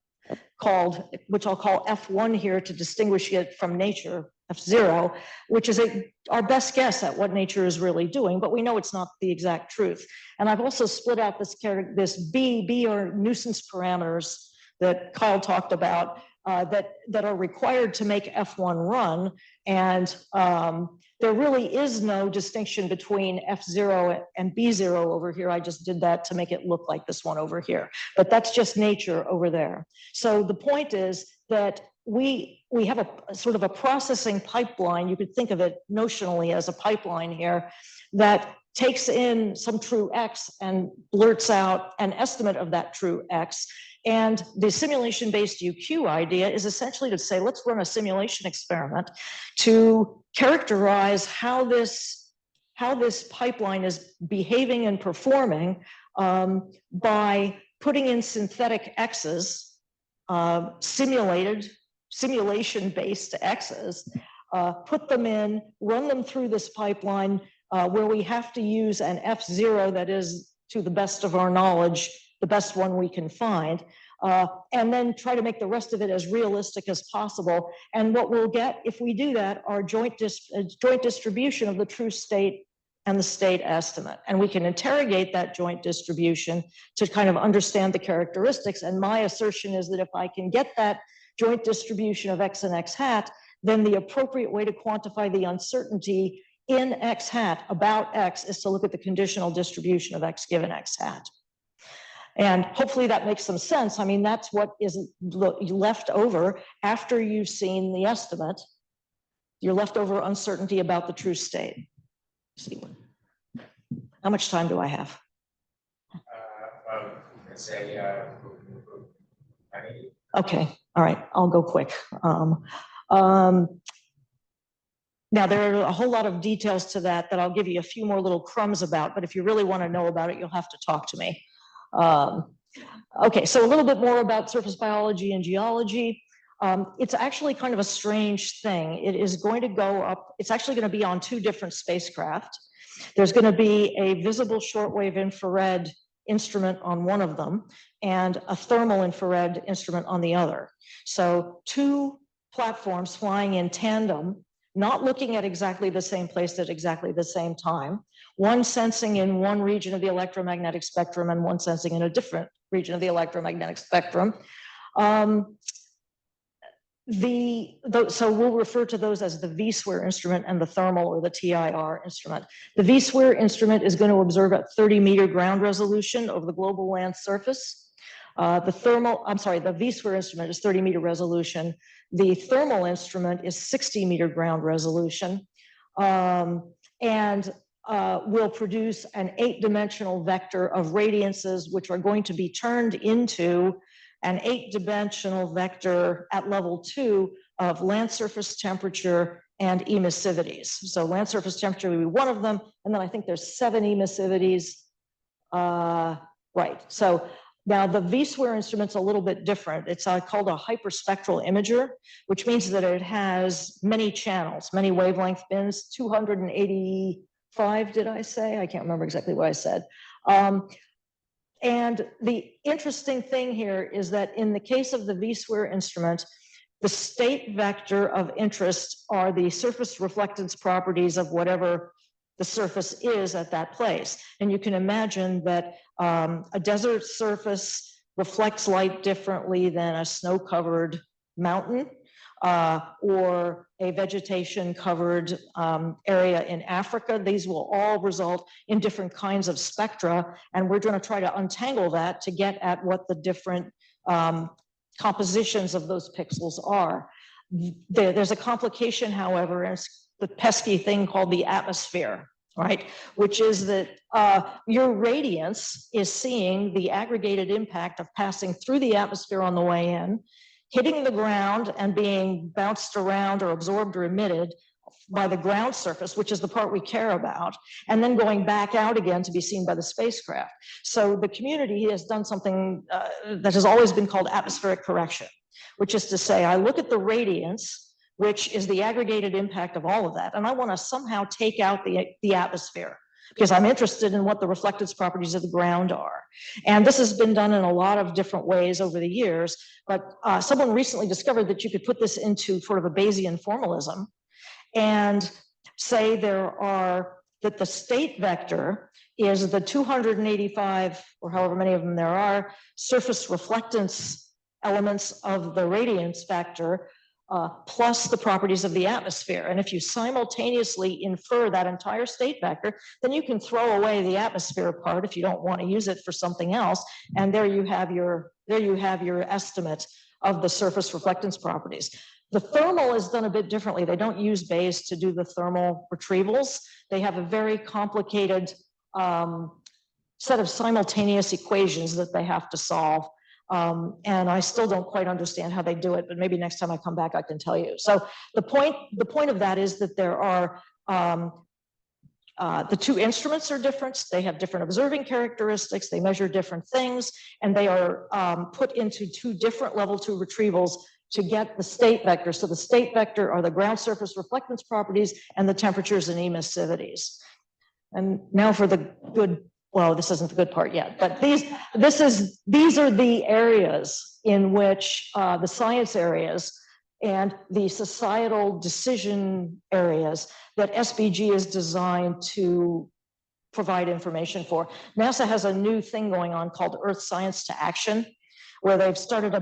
which I'll call F1 here to distinguish it from nature, F0, which is our best guess at what nature is really doing, but we know it's not the exact truth. And I've also split out this B are nuisance parameters that Kyle talked about that are required to make F1 run. And there really is no distinction between F0 and B0 over here. I just did that to make it look like this one over here, but that's just nature over there. So the point is that we have a sort of a processing pipeline. You could think of it notionally as a pipeline here that takes in some true X and blurts out an estimate of that true X. And the simulation-based UQ idea is essentially to say, let's run a simulation experiment to characterize how this pipeline is behaving and performing by putting in synthetic X's, simulation-based X's, put them in, run them through this pipeline where we have to use an F0 that is, to the best of our knowledge, the best one we can find, and then try to make the rest of it as realistic as possible. And what we'll get if we do that are joint distribution of the true state and the state estimate. And we can interrogate that joint distribution to kind of understand the characteristics. And my assertion is that if I can get that joint distribution of X and X hat, then the appropriate way to quantify the uncertainty in X hat about X is to look at the conditional distribution of X given X hat. And hopefully that makes some sense. I mean, that's what is left over after you've seen the estimate. Your leftover uncertainty about the true state. How much time do I have? Let's say, okay, all right, I'll go quick. Now, there are a whole lot of details to that I'll give you a few more little crumbs about, but if you really want to know about it, you'll have to talk to me. Okay, so a little bit more about surface biology and geology. It's actually kind of a strange thing. It is going to go up, it's actually going to be on 2 different spacecraft. There's going to be a visible shortwave infrared instrument on one of them and a thermal infrared instrument on the other. So 2 platforms flying in tandem, not looking at exactly the same place at exactly the same time. One sensing in one region of the electromagnetic spectrum and one sensing in a different region of the electromagnetic spectrum. So we'll refer to those as the V-SWIR instrument and the thermal or the TIR instrument. The V-SWIR instrument is going to observe at 30-meter ground resolution over the global land surface. The V-SWIR instrument is 30-meter resolution. The thermal instrument is 60-meter ground resolution. And will produce an 8-dimensional vector of radiances, which are going to be turned into an 8-dimensional vector at level 2 of land surface temperature and emissivities. So land surface temperature will be one of them, and then I think there's 7 emissivities. Right, so now the V-SWIR instrument's a little bit different. It's called a hyperspectral imager, which means that it has many channels, many wavelength bins, 285, did I say? I can't remember exactly what I said. And the interesting thing here is that in the case of the V-SWIR instrument, the state vector of interest are the surface reflectance properties of whatever the surface is at that place. And you can imagine that a desert surface reflects light differently than a snow-covered mountain or a vegetation-covered area in Africa. These will all result in different kinds of spectra, and we're going to try to untangle that to get at what the different compositions of those pixels are. There's a complication, however, and it's the pesky thing called the atmosphere, right? Which is that your radiance is seeing the aggregated impact of passing through the atmosphere on the way in, hitting the ground and being bounced around or absorbed or emitted by the ground surface, which is the part we care about, and then going back out again to be seen by the spacecraft. So the community has done something that has always been called atmospheric correction, which is to say, I look at the radiance, which is the aggregated impact of all of that, and I want to somehow take out the atmosphere. because I'm interested in what the reflectance properties of the ground are. And this has been done in a lot of different ways over the years, but someone recently discovered that you could put this into sort of a Bayesian formalism and say that the state vector is the 285, or however many of them there are, surface reflectance elements of the radiance vector, plus the properties of the atmosphere. And if you simultaneously infer that entire state vector, then you can throw away the atmosphere part if you don't want to use it for something else. And there you have your estimate of the surface reflectance properties. The thermal is done a bit differently. They don't use Bayes to do the thermal retrievals. They have a very complicated set of simultaneous equations that they have to solve. And I still don't quite understand how they do it, but maybe next time I come back, I can tell you. So the point of that is that there are, the two instruments are different. They have different observing characteristics. They measure different things, and they are put into two different level 2 retrievals to get the state vector. So the state vector are the ground surface reflectance properties and the temperatures and emissivities. And now for the good, well, this isn't the good part yet, but these are the areas in which the science areas and the societal decision areas that SBG is designed to provide information for. NASA has a new thing going on called Earth Science to Action, where they've started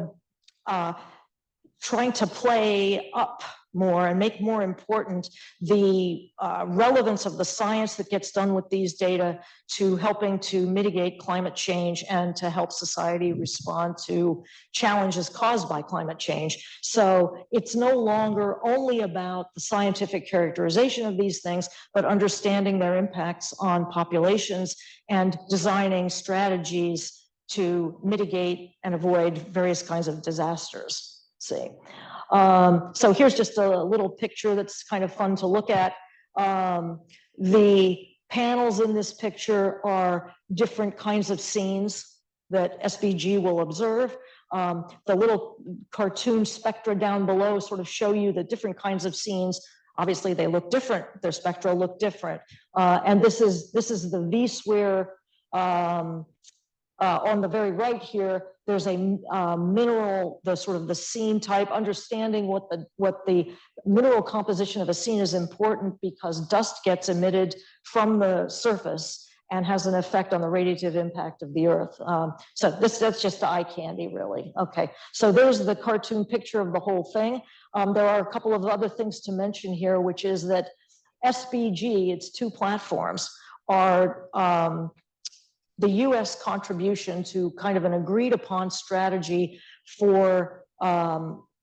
trying to play up more and make more important the relevance of the science that gets done with these data to helping to mitigate climate change and to help society respond to challenges caused by climate change. So it's no longer only about the scientific characterization of these things, but understanding their impacts on populations and designing strategies to mitigate and avoid various kinds of disasters. See. So here's just a little picture that's kind of fun to look at. The panels in this picture are different kinds of scenes that SBG will observe. The little cartoon spectra down below sort of show you the different kinds of scenes. Obviously, they look different. Their spectra look different. And this is the V-SWIR. On the very right here, there's a mineral, the sort of the scene type, understanding what the mineral composition of a scene is important because dust gets emitted from the surface and has an effect on the radiative impact of the Earth. So that's just eye candy, really. Okay, so there's the cartoon picture of the whole thing. There are a couple of other things to mention here, which is that SBG, its two platforms, are the US contribution to kind of an agreed upon strategy for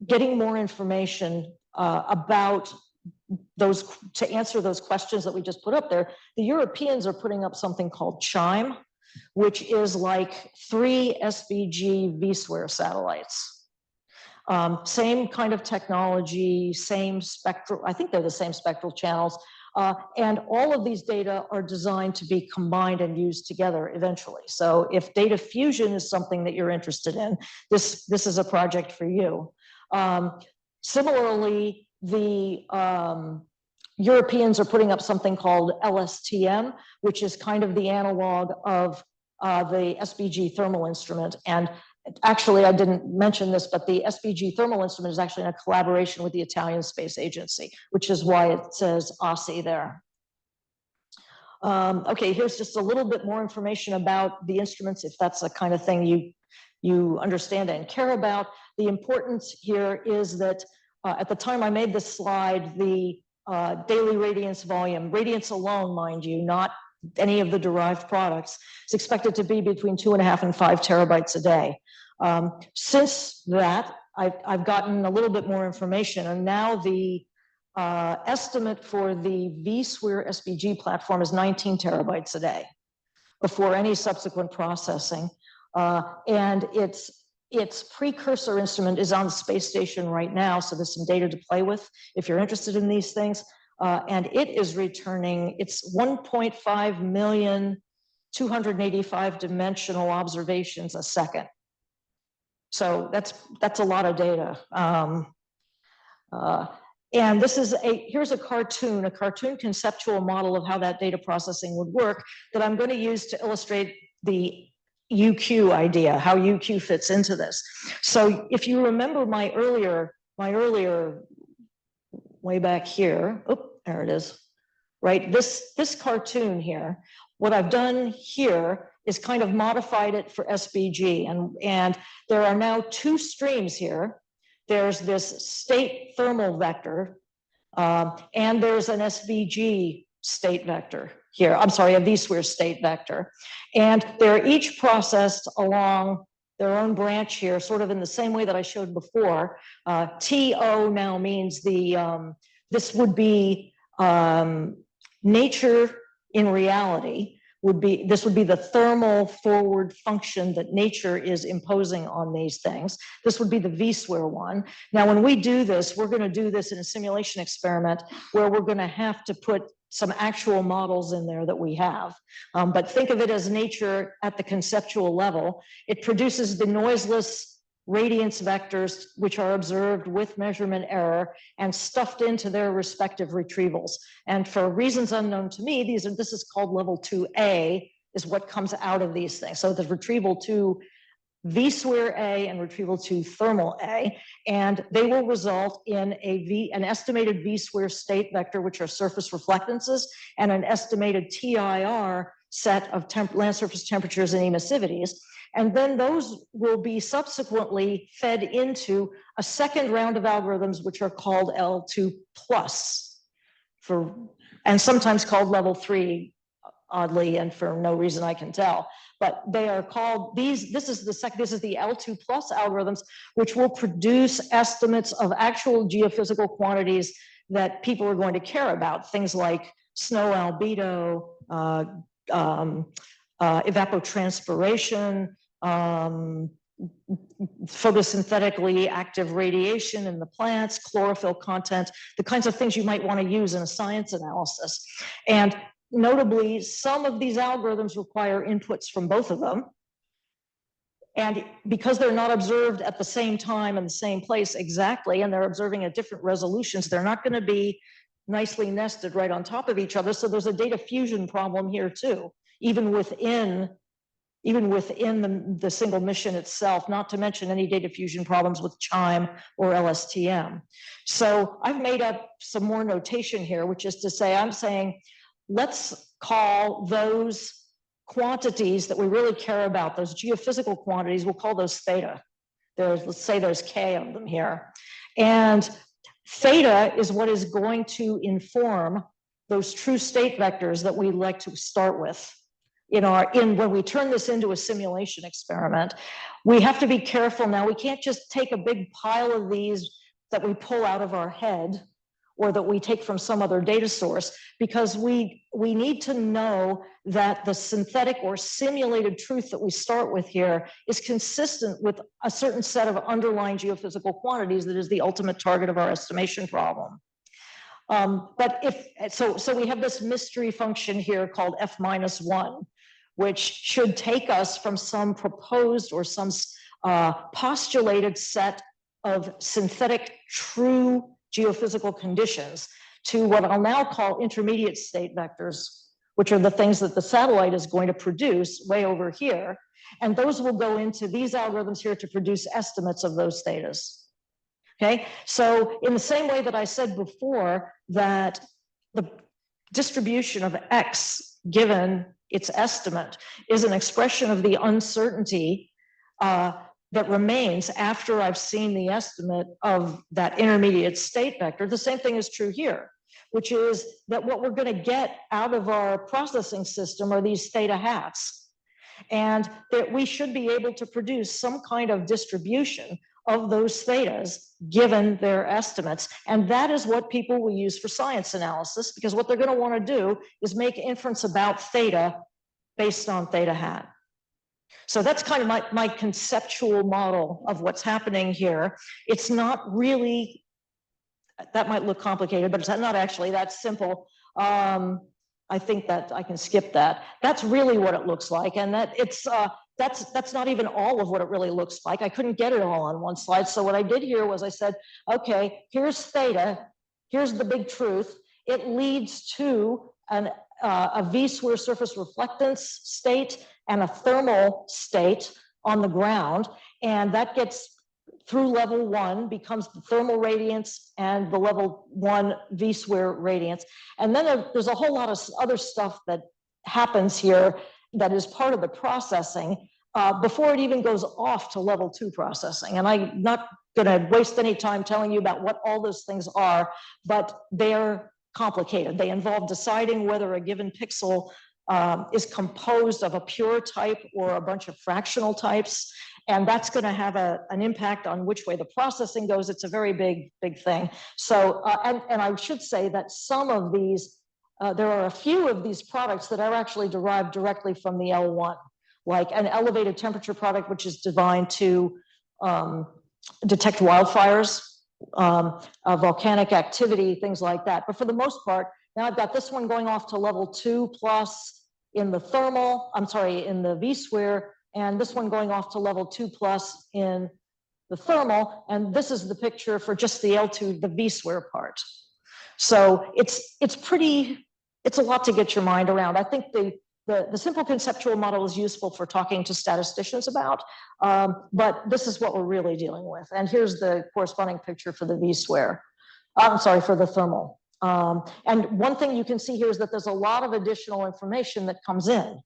getting more information about those, to answer those questions that we just put up there. The Europeans are putting up something called CHIME, which is like 3 SBG V-SWIR satellites. Same kind of technology, same spectral, I think they're the same spectral channels. And all of these data are designed to be combined and used together eventually. So if data fusion is something that you're interested in, this is a project for you. Similarly, the Europeans are putting up something called LSTM, which is kind of the analog of the SBG thermal instrument. And actually, I didn't mention this, but the SBG thermal instrument is actually in a collaboration with the Italian Space Agency, which is why it says OSSI there. Okay, here's just a little bit more information about the instruments, if that's the kind of thing you understand and care about. The importance here is that at the time I made this slide, the daily radiance volume, radiance alone, mind you, not any of the derived products, is expected to be between 2.5 and 5 terabytes a day. Since that, I've gotten a little bit more information, and now the estimate for the V-SWIR SBG platform is 19 terabytes a day before any subsequent processing. And its precursor instrument is on the space station right now, so there's some data to play with if you're interested in these things. And it is returning, it's 1.5 million 285 dimensional observations a second. So that's a lot of data. And this is here's a cartoon conceptual model of how that data processing would work that I'm going to use to illustrate the UQ idea, how UQ fits into this. So if you remember my earlier way back here, oh, there it is, right? This cartoon here, what I've done here is kind of modified it for SBG, and there are now two streams here. There's this state thermal vector, and there's an SVG state vector here. I'm sorry, a v-square state vector. And they're each processed along their own branch here, sort of in the same way that I showed before. TO now means this would be nature in reality. This would be the thermal forward function that nature is imposing on these things. This would be the v-square one. Now, when we do this, we're going to do this in a simulation experiment where we're going to have to put some actual models in there that we have. But think of it as nature at the conceptual level. It produces the noiseless radiance vectors, which are observed with measurement error and stuffed into their respective retrievals. And for reasons unknown to me, this is called level 2A, is what comes out of these things. So the retrieval to v-square A and retrieval to thermal A, and they will result in an estimated v-square state vector, which are surface reflectances, and an estimated TIR set of land surface temperatures and emissivities. And then those will be subsequently fed into a second round of algorithms, which are called L2+, and sometimes called level 3, oddly, and for no reason I can tell. But they are called this is the L2+ algorithms, which will produce estimates of actual geophysical quantities that people are going to care about, things like snow albedo, evapotranspiration, photosynthetically active radiation in the plants, chlorophyll content, the kinds of things you might want to use in a science analysis. And notably, some of these algorithms require inputs from both of them. And because they're not observed at the same time in the same place exactly, and they're observing at different resolutions, they're not going to be nicely nested right on top of each other. So there's a data fusion problem here too, even within the single mission itself, not to mention any data fusion problems with CHIME or LSTM. So I've made up some more notation here, which is to say, I'm saying, let's call those quantities that we really care about, those geophysical quantities, we'll call those theta. Let's say there's K of them here. And theta is what is going to inform those true state vectors that we like to start with. When we turn this into a simulation experiment, we have to be careful now. We can't just take a big pile of these that we pull out of our head or that we take from some other data source, because we need to know that the synthetic or simulated truth that we start with here is consistent with a certain set of underlying geophysical quantities that is the ultimate target of our estimation problem. So we have this mystery function here called f-1, which should take us from some proposed or some postulated set of synthetic true geophysical conditions to what I'll now call intermediate state vectors, which are the things that the satellite is going to produce way over here. And those will go into these algorithms here to produce estimates of those thetas. Okay, so in the same way that I said before that the distribution of X given its estimate is an expression of the uncertainty that remains after I've seen the estimate of that intermediate state vector, the same thing is true here, which is that what we're going to get out of our processing system are these theta hats, and that we should be able to produce some kind of distribution of those thetas given their estimates. And that is what people will use for science analysis, because what they're going to want to do is make inference about theta based on theta hat. So that's kind of my conceptual model of what's happening here. It's not really, that might look complicated, but it's not actually that simple. I think that I can skip that. That's really what it looks like. And that it's, that's not even all of what it really looks like. I couldn't get it all on one slide. So what I did here was I said, okay, here's theta here's the big truth. It leads to a V-SWIR surface reflectance state and a thermal state on the ground. And that gets through level 1, becomes the thermal radiance and the level 1 V-SWIR radiance. And then there's a whole lot of other stuff that happens here that is part of the processing before it even goes off to level 2 processing. And I'm not going to waste any time telling you about what all those things are, but they're complicated. They involve deciding whether a given pixel is composed of a pure type or a bunch of fractional types. And that's going to have an impact on which way the processing goes. It's a very big thing. So, and I should say that some of these, there are a few of these products that are actually derived directly from the L1, like an elevated temperature product, which is designed to detect wildfires, volcanic activity, things like that. But for the most part, now I've got this one going off to level 2 plus in the thermal, in the V-SWIR, and this one going off to level 2 plus in the thermal. And this is the picture for just the L2, the V-SWIR part. So it's a lot to get your mind around. I think the simple conceptual model is useful for talking to statisticians about, but this is what we're really dealing with. And here's the corresponding picture for the V-SWIR. For the thermal. And one thing you can see here is that there's a lot of additional information that comes in,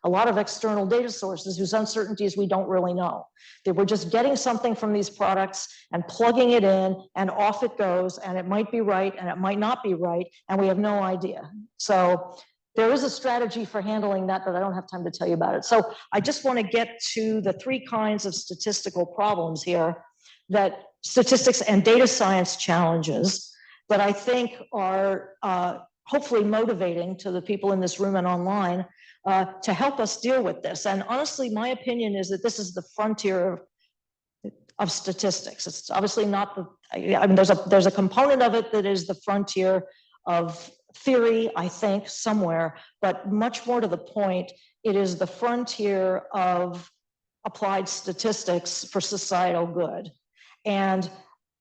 a lot of external data sources whose uncertainties we don't really know. That we're just getting something from these products and plugging it in, and off it goes, and it might be right and it might not be right, and we have no idea. So there is a strategy for handling that, but I don't have time to tell you about it. So I just want to get to the 3 kinds of statistical problems here, that statistics and data science challenges that I think are hopefully motivating to the people in this room and online to help us deal with this. And honestly, my opinion is that this is the frontier of statistics. It's obviously not there's a component of it that is the frontier of theory, I think, somewhere, but much more to the point, it is the frontier of applied statistics for societal good. And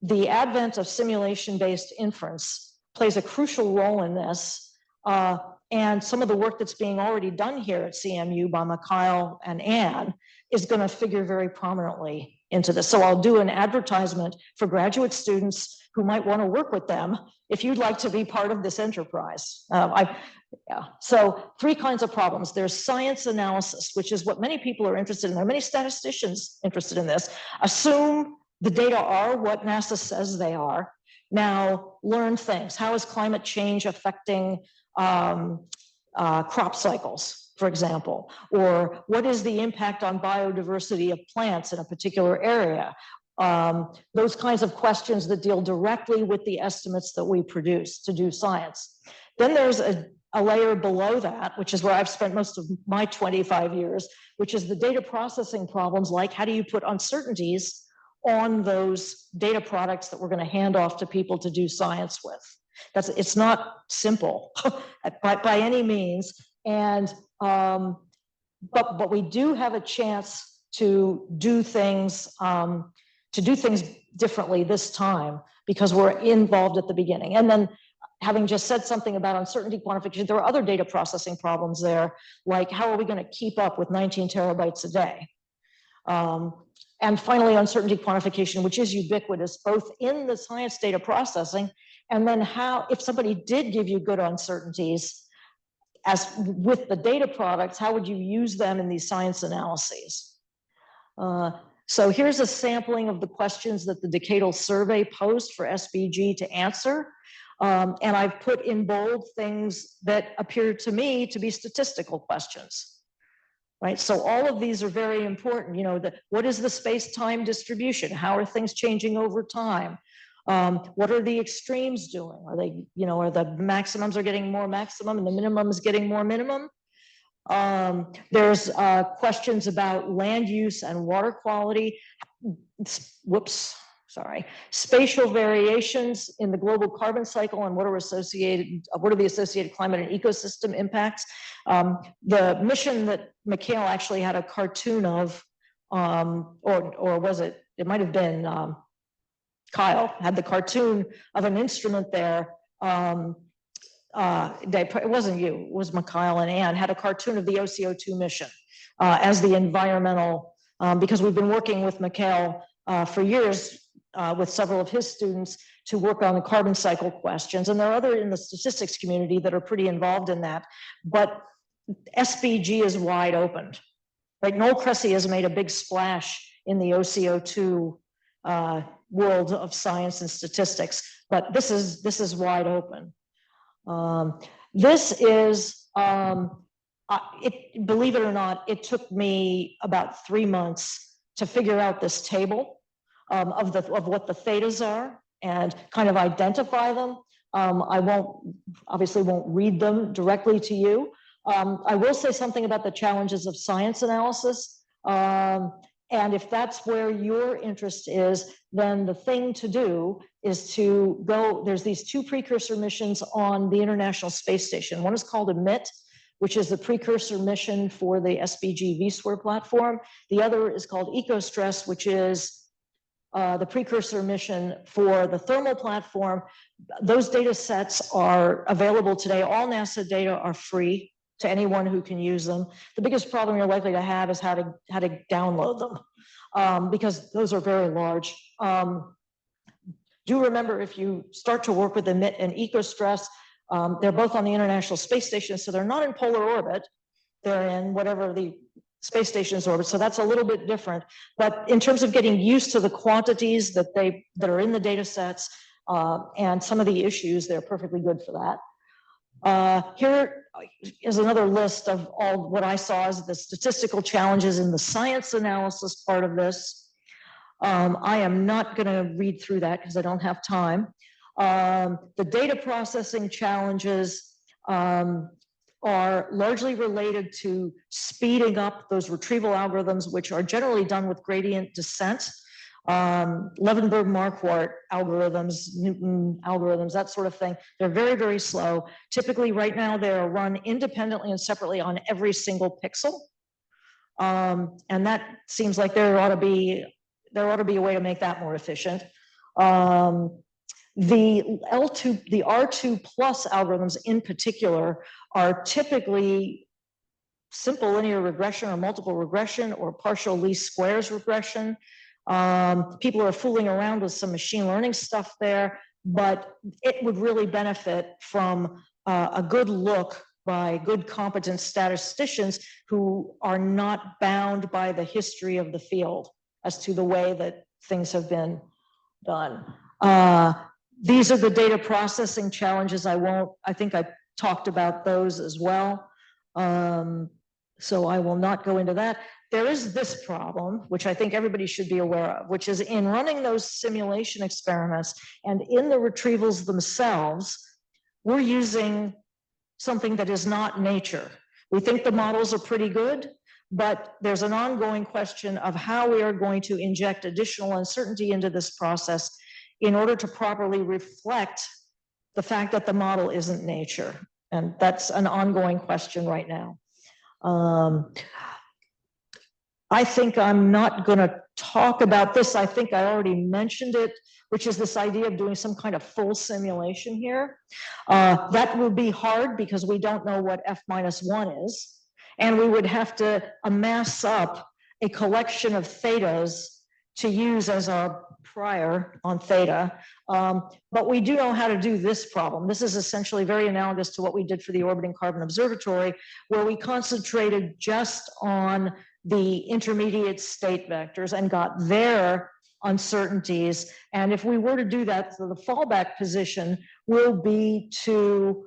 the advent of simulation-based inference plays a crucial role in this. And some of the work that's being already done here at CMU by Mikael and Anne is going to figure very prominently into this. So I'll do an advertisement for graduate students who might want to work with them if you'd like to be part of this enterprise. So 3 kinds of problems. There's science analysis, which is what many people are interested in. There are many statisticians interested in this. Assume the data are what NASA says they are. Now learn things. How is climate change affecting crop cycles, for example? Or what is the impact on biodiversity of plants in a particular area? Those kinds of questions that deal directly with the estimates that we produce to do science. Then there's a layer below that, which is where I've spent most of my 25 years, which is the data processing problems, like how do you put uncertainties on those data products that we're going to hand off to people to do science with. It's not simple by any means. And, but we do have a chance to do things differently this time because we're involved at the beginning. And then having just said something about uncertainty quantification, there are other data processing problems there, like how are we going to keep up with 19 terabytes a day? And finally, uncertainty quantification, which is ubiquitous, both in the science data processing, and then how, if somebody did give you good uncertainties, as with the data products, how would you use them in these science analyses? So here's a sampling of the questions that the decadal survey posed for SBG to answer. And I've put in bold things that appear to me to be statistical questions. Right, so all of these are very important. You know, what is the space-time distribution? How are things changing over time? What are the extremes doing? Are they, you know, are the maximums are getting more maximum and the minimum is getting more minimum? There's questions about land use and water quality. Spatial variations in the global carbon cycle and what are the associated climate and ecosystem impacts. The mission that Mikael actually had a cartoon of, or was it? It might have been Kyle had the cartoon of an instrument there. It wasn't you, it was Mikael and Ann, had a cartoon of the OCO2 mission as the environmental, because we've been working with Mikael for years with several of his students to work on the carbon cycle questions. And there are other in the statistics community that are pretty involved in that. But SBG is wide open. Right? Noel Cressy has made a big splash in the OCO2 world of science and statistics, but this is wide open. This is, believe it or not, it took me about 3 months to figure out this table of what the thetas are and kind of identify them. I obviously won't read them directly to you. I will say something about the challenges of science analysis. And if that's where your interest is, then the thing to do is to go, there's these 2 precursor missions on the International Space Station. One is called EMIT, which is the precursor mission for the SBG vSWER platform. The other is called EcoStress, which is the precursor mission for the thermal platform. Those data sets are available today. All NASA data are free to anyone who can use them. The biggest problem you're likely to have is how to download them, because those are very large. Do remember, if you start to work with EMIT and EcoStress, they're both on the International Space Station, so they're not in polar orbit. They're in whatever the space station's orbit, so that's a little bit different. But in terms of getting used to the quantities that are in the data sets and some of the issues, they're perfectly good for that. Here is another list of all what I saw as the statistical challenges in the science analysis part of this. I am not going to read through that because I don't have time. The data processing challenges are largely related to speeding up those retrieval algorithms, which are generally done with gradient descent. Levenberg-Marquardt algorithms, Newton algorithms, that sort of thing. They're very, very slow. Typically right now they're run independently and separately on every single pixel. And that seems like there ought to be a way to make that more efficient. The R2 plus algorithms in particular are typically simple linear regression or multiple regression or partial least squares regression. People are fooling around with some machine learning stuff there, but it would really benefit from a good look by good competent statisticians who are not bound by the history of the field as to the way that things have been done. These are the data processing challenges. I think I talked about those as well. So I will not go into that. There is this problem, which I think everybody should be aware of, which is in running those simulation experiments and in the retrievals themselves, we're using something that is not nature. We think the models are pretty good, but there's an ongoing question of how we are going to inject additional uncertainty into this process in order to properly reflect the fact that the model isn't nature. And that's an ongoing question right now. I think I'm not going to talk about this. I think I already mentioned it, which is this idea of doing some kind of full simulation here. That will be hard because we don't know what F-1 is. And we would have to amass up a collection of thetas to use as our prior on theta. But we do know how to do this problem. This is essentially very analogous to what we did for the Orbiting Carbon Observatory, where we concentrated just on the intermediate state vectors and got their uncertainties. And if we were to do that, so the fallback position will be to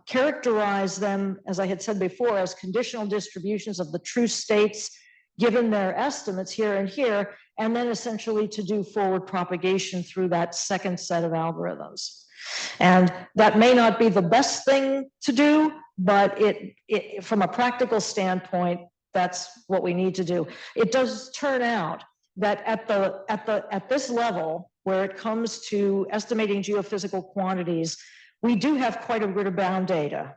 characterize them, as I had said before, as conditional distributions of the true states given their estimates here and here, and then essentially to do forward propagation through that second set of algorithms. And that may not be the best thing to do, but it from a practical standpoint, that's what we need to do. It does turn out that at this level, where it comes to estimating geophysical quantities, we do have quite a bit of bound data.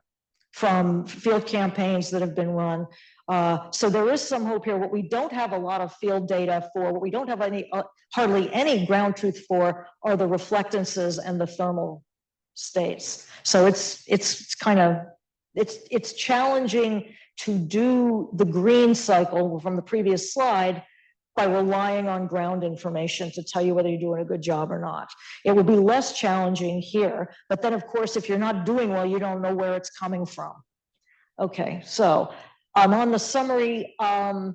from field campaigns that have been run. So there is some hope here. What we don't have a lot of field data for, what we don't have any, hardly any ground truth for, are the reflectances and the thermal states. So it's kind of, it's challenging to do the green cycle from the previous slide by relying on ground information to tell you whether you're doing a good job or not. It would be less challenging here, but then of course, if you're not doing well, you don't know where it's coming from. Okay, so I'm on the summary. I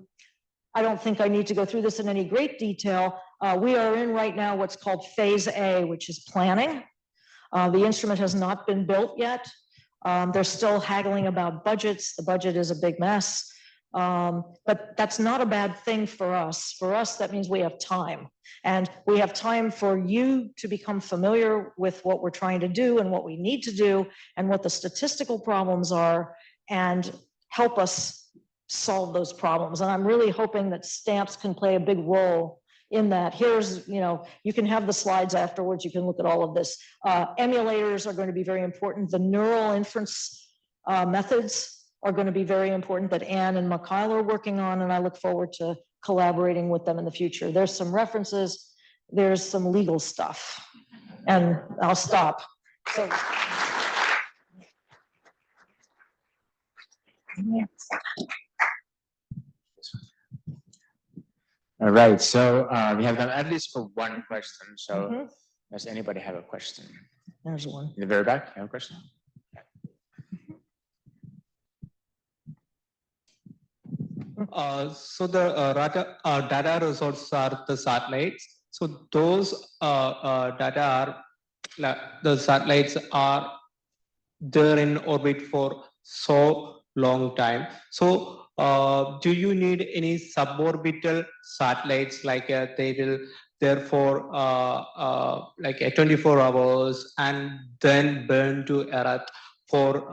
don't think I need to go through this in any great detail. We are in right now what's called phase A, which is planning. The instrument has not been built yet. They're still haggling about budgets. The budget is a big mess. But that's not a bad thing for us. For us, that means we have time. And we have time for you to become familiar with what we're trying to do and what we need to do and what the statistical problems are and help us solve those problems. And I'm really hoping that stamps can play a big role in that. Here's, you can have the slides afterwards. You can look at all of this. Emulators are going to be very important. The neural inference methods are going to be very important that Anne and Mikael are working on, and I look forward to collaborating with them in the future. There's some references, there's some legal stuff, and I'll stop. So, all right, so we have time at least for one question. So does anybody have a question? There's one. In the very back, you have a question? So the data resources are the satellites. So those data are, the satellites are there in orbit for so long time. So do you need any suborbital satellites like they will therefore like 24 hours and then burn to Earth for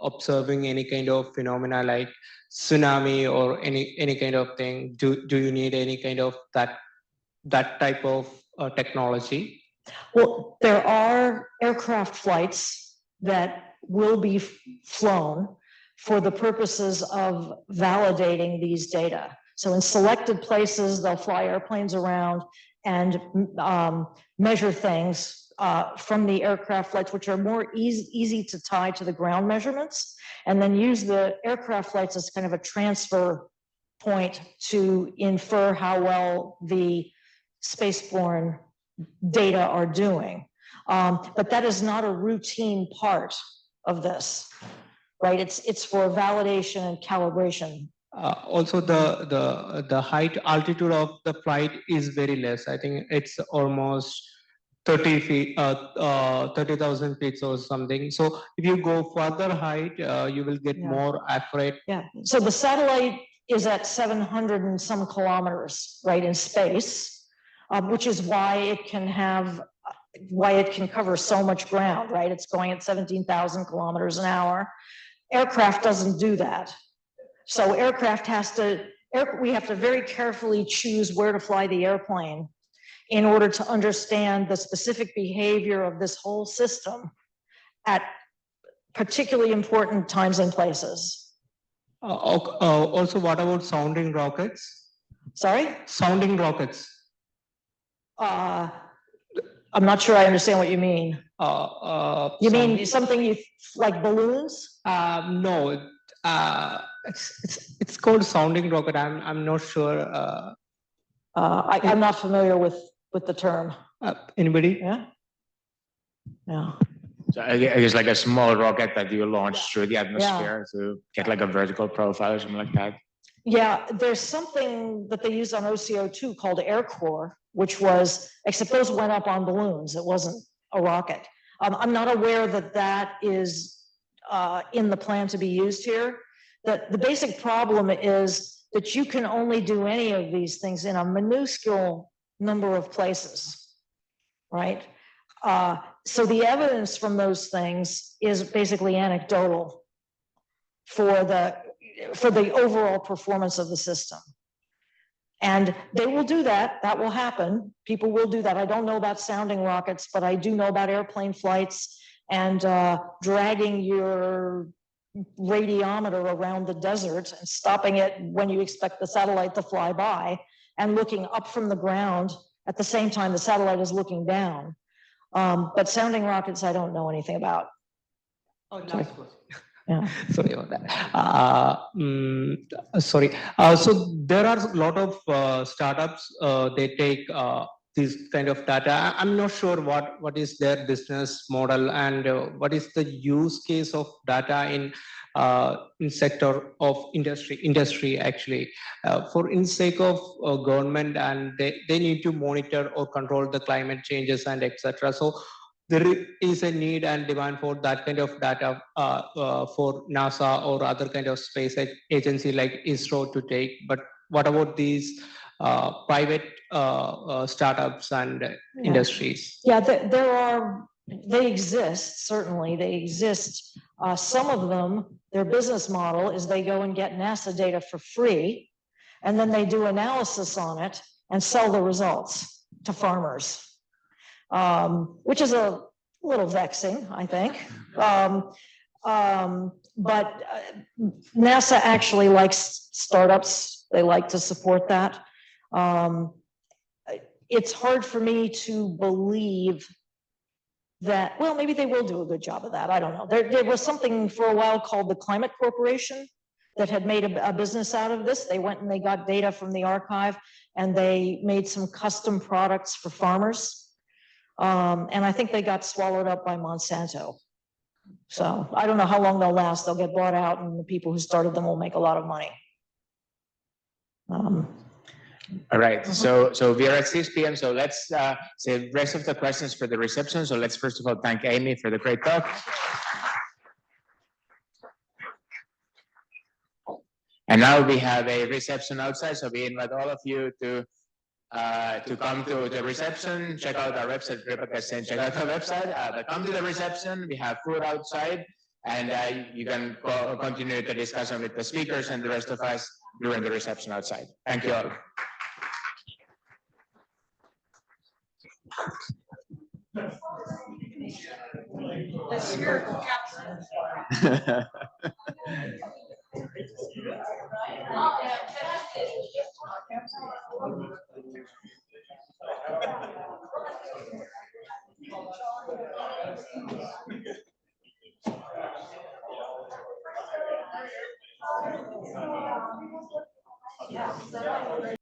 observing any kind of phenomena like tsunami or any kind of thing? Do you need any kind of that type of technology? Well, there are aircraft flights that will be flown for the purposes of validating these data. So in selected places, they'll fly airplanes around and measure things from the aircraft flights, which are more easy to tie to the ground measurements, and then use the aircraft flights as kind of a transfer point to infer how well the spaceborne data are doing. But that is not a routine part of this, right? It's for validation and calibration. Also, the height altitude of the flight is very less. I think it's almost 30 feet, 30,000 feet or something. So if you go further height, you will get more accurate. Yeah. So the satellite is at 700 and some kilometers, right, in space, which is why it can cover so much ground, right? It's going at 17,000 kilometers an hour. Aircraft doesn't do that. So we have to very carefully choose where to fly the airplane in order to understand the specific behavior of this whole system at particularly important times and places. Also, what about sounding rockets? Sorry? Sounding rockets. I'm not sure I understand what you mean. You mean something like balloons? No, it's called sounding rocket. I'm not sure. I'm not familiar with the term. Anybody? Yeah. Yeah. So I guess like a small rocket that you launch through the atmosphere to get like a vertical profile or something like that. Yeah, there's something that they use on OCO2 called air core, which was, except those went up on balloons. It wasn't a rocket. I'm not aware that is in the plan to be used here. The basic problem is that you can only do any of these things in a minuscule number of places, right? So the evidence from those things is basically anecdotal for the overall performance of the system. And they will do that. That will happen. People will do that. I don't know about sounding rockets, but I do know about airplane flights and dragging your radiometer around the desert and stopping it when you expect the satellite to fly by and looking up from the ground at the same time the satellite is looking down. But sounding rockets, I don't know anything about. Oh, Sorry. last question. Yeah. Sorry about that. Sorry. So there are a lot of startups. They take this kind of data. I'm not sure what is their business model and what is the use case of data in sector of industry actually. For in sake of government, and they need to monitor or control the climate changes and etc. So there is a need and demand for that kind of data for NASA or other kind of space agency like ISRO to take. But what about these private startups and industries? Yeah, they exist, certainly, they exist. Some of them, their business model is they go and get NASA data for free, and then they do analysis on it and sell the results to farmers. Which is a little vexing, I think. But NASA actually likes startups. They like to support that. It's hard for me to believe that, well, maybe they will do a good job of that. I don't know. There was something for a while called the Climate Corporation that had made a business out of this. They went and they got data from the archive and they made some custom products for farmers. And I think they got swallowed up by Monsanto. So I don't know how long they'll last. They'll get bought out and the people who started them will make a lot of money. All right, so we are at 6 p.m. So let's save the rest of the questions for the reception. So let's first of all thank Amy for the great talk. And now we have a reception outside. So we invite all of you to come to the reception, check out our website. Rebecca is saying check out our website, but come to the reception. We have food outside, and you can continue the discussion with the speakers and the rest of us during the reception outside. Thank you all. The spherical capsule.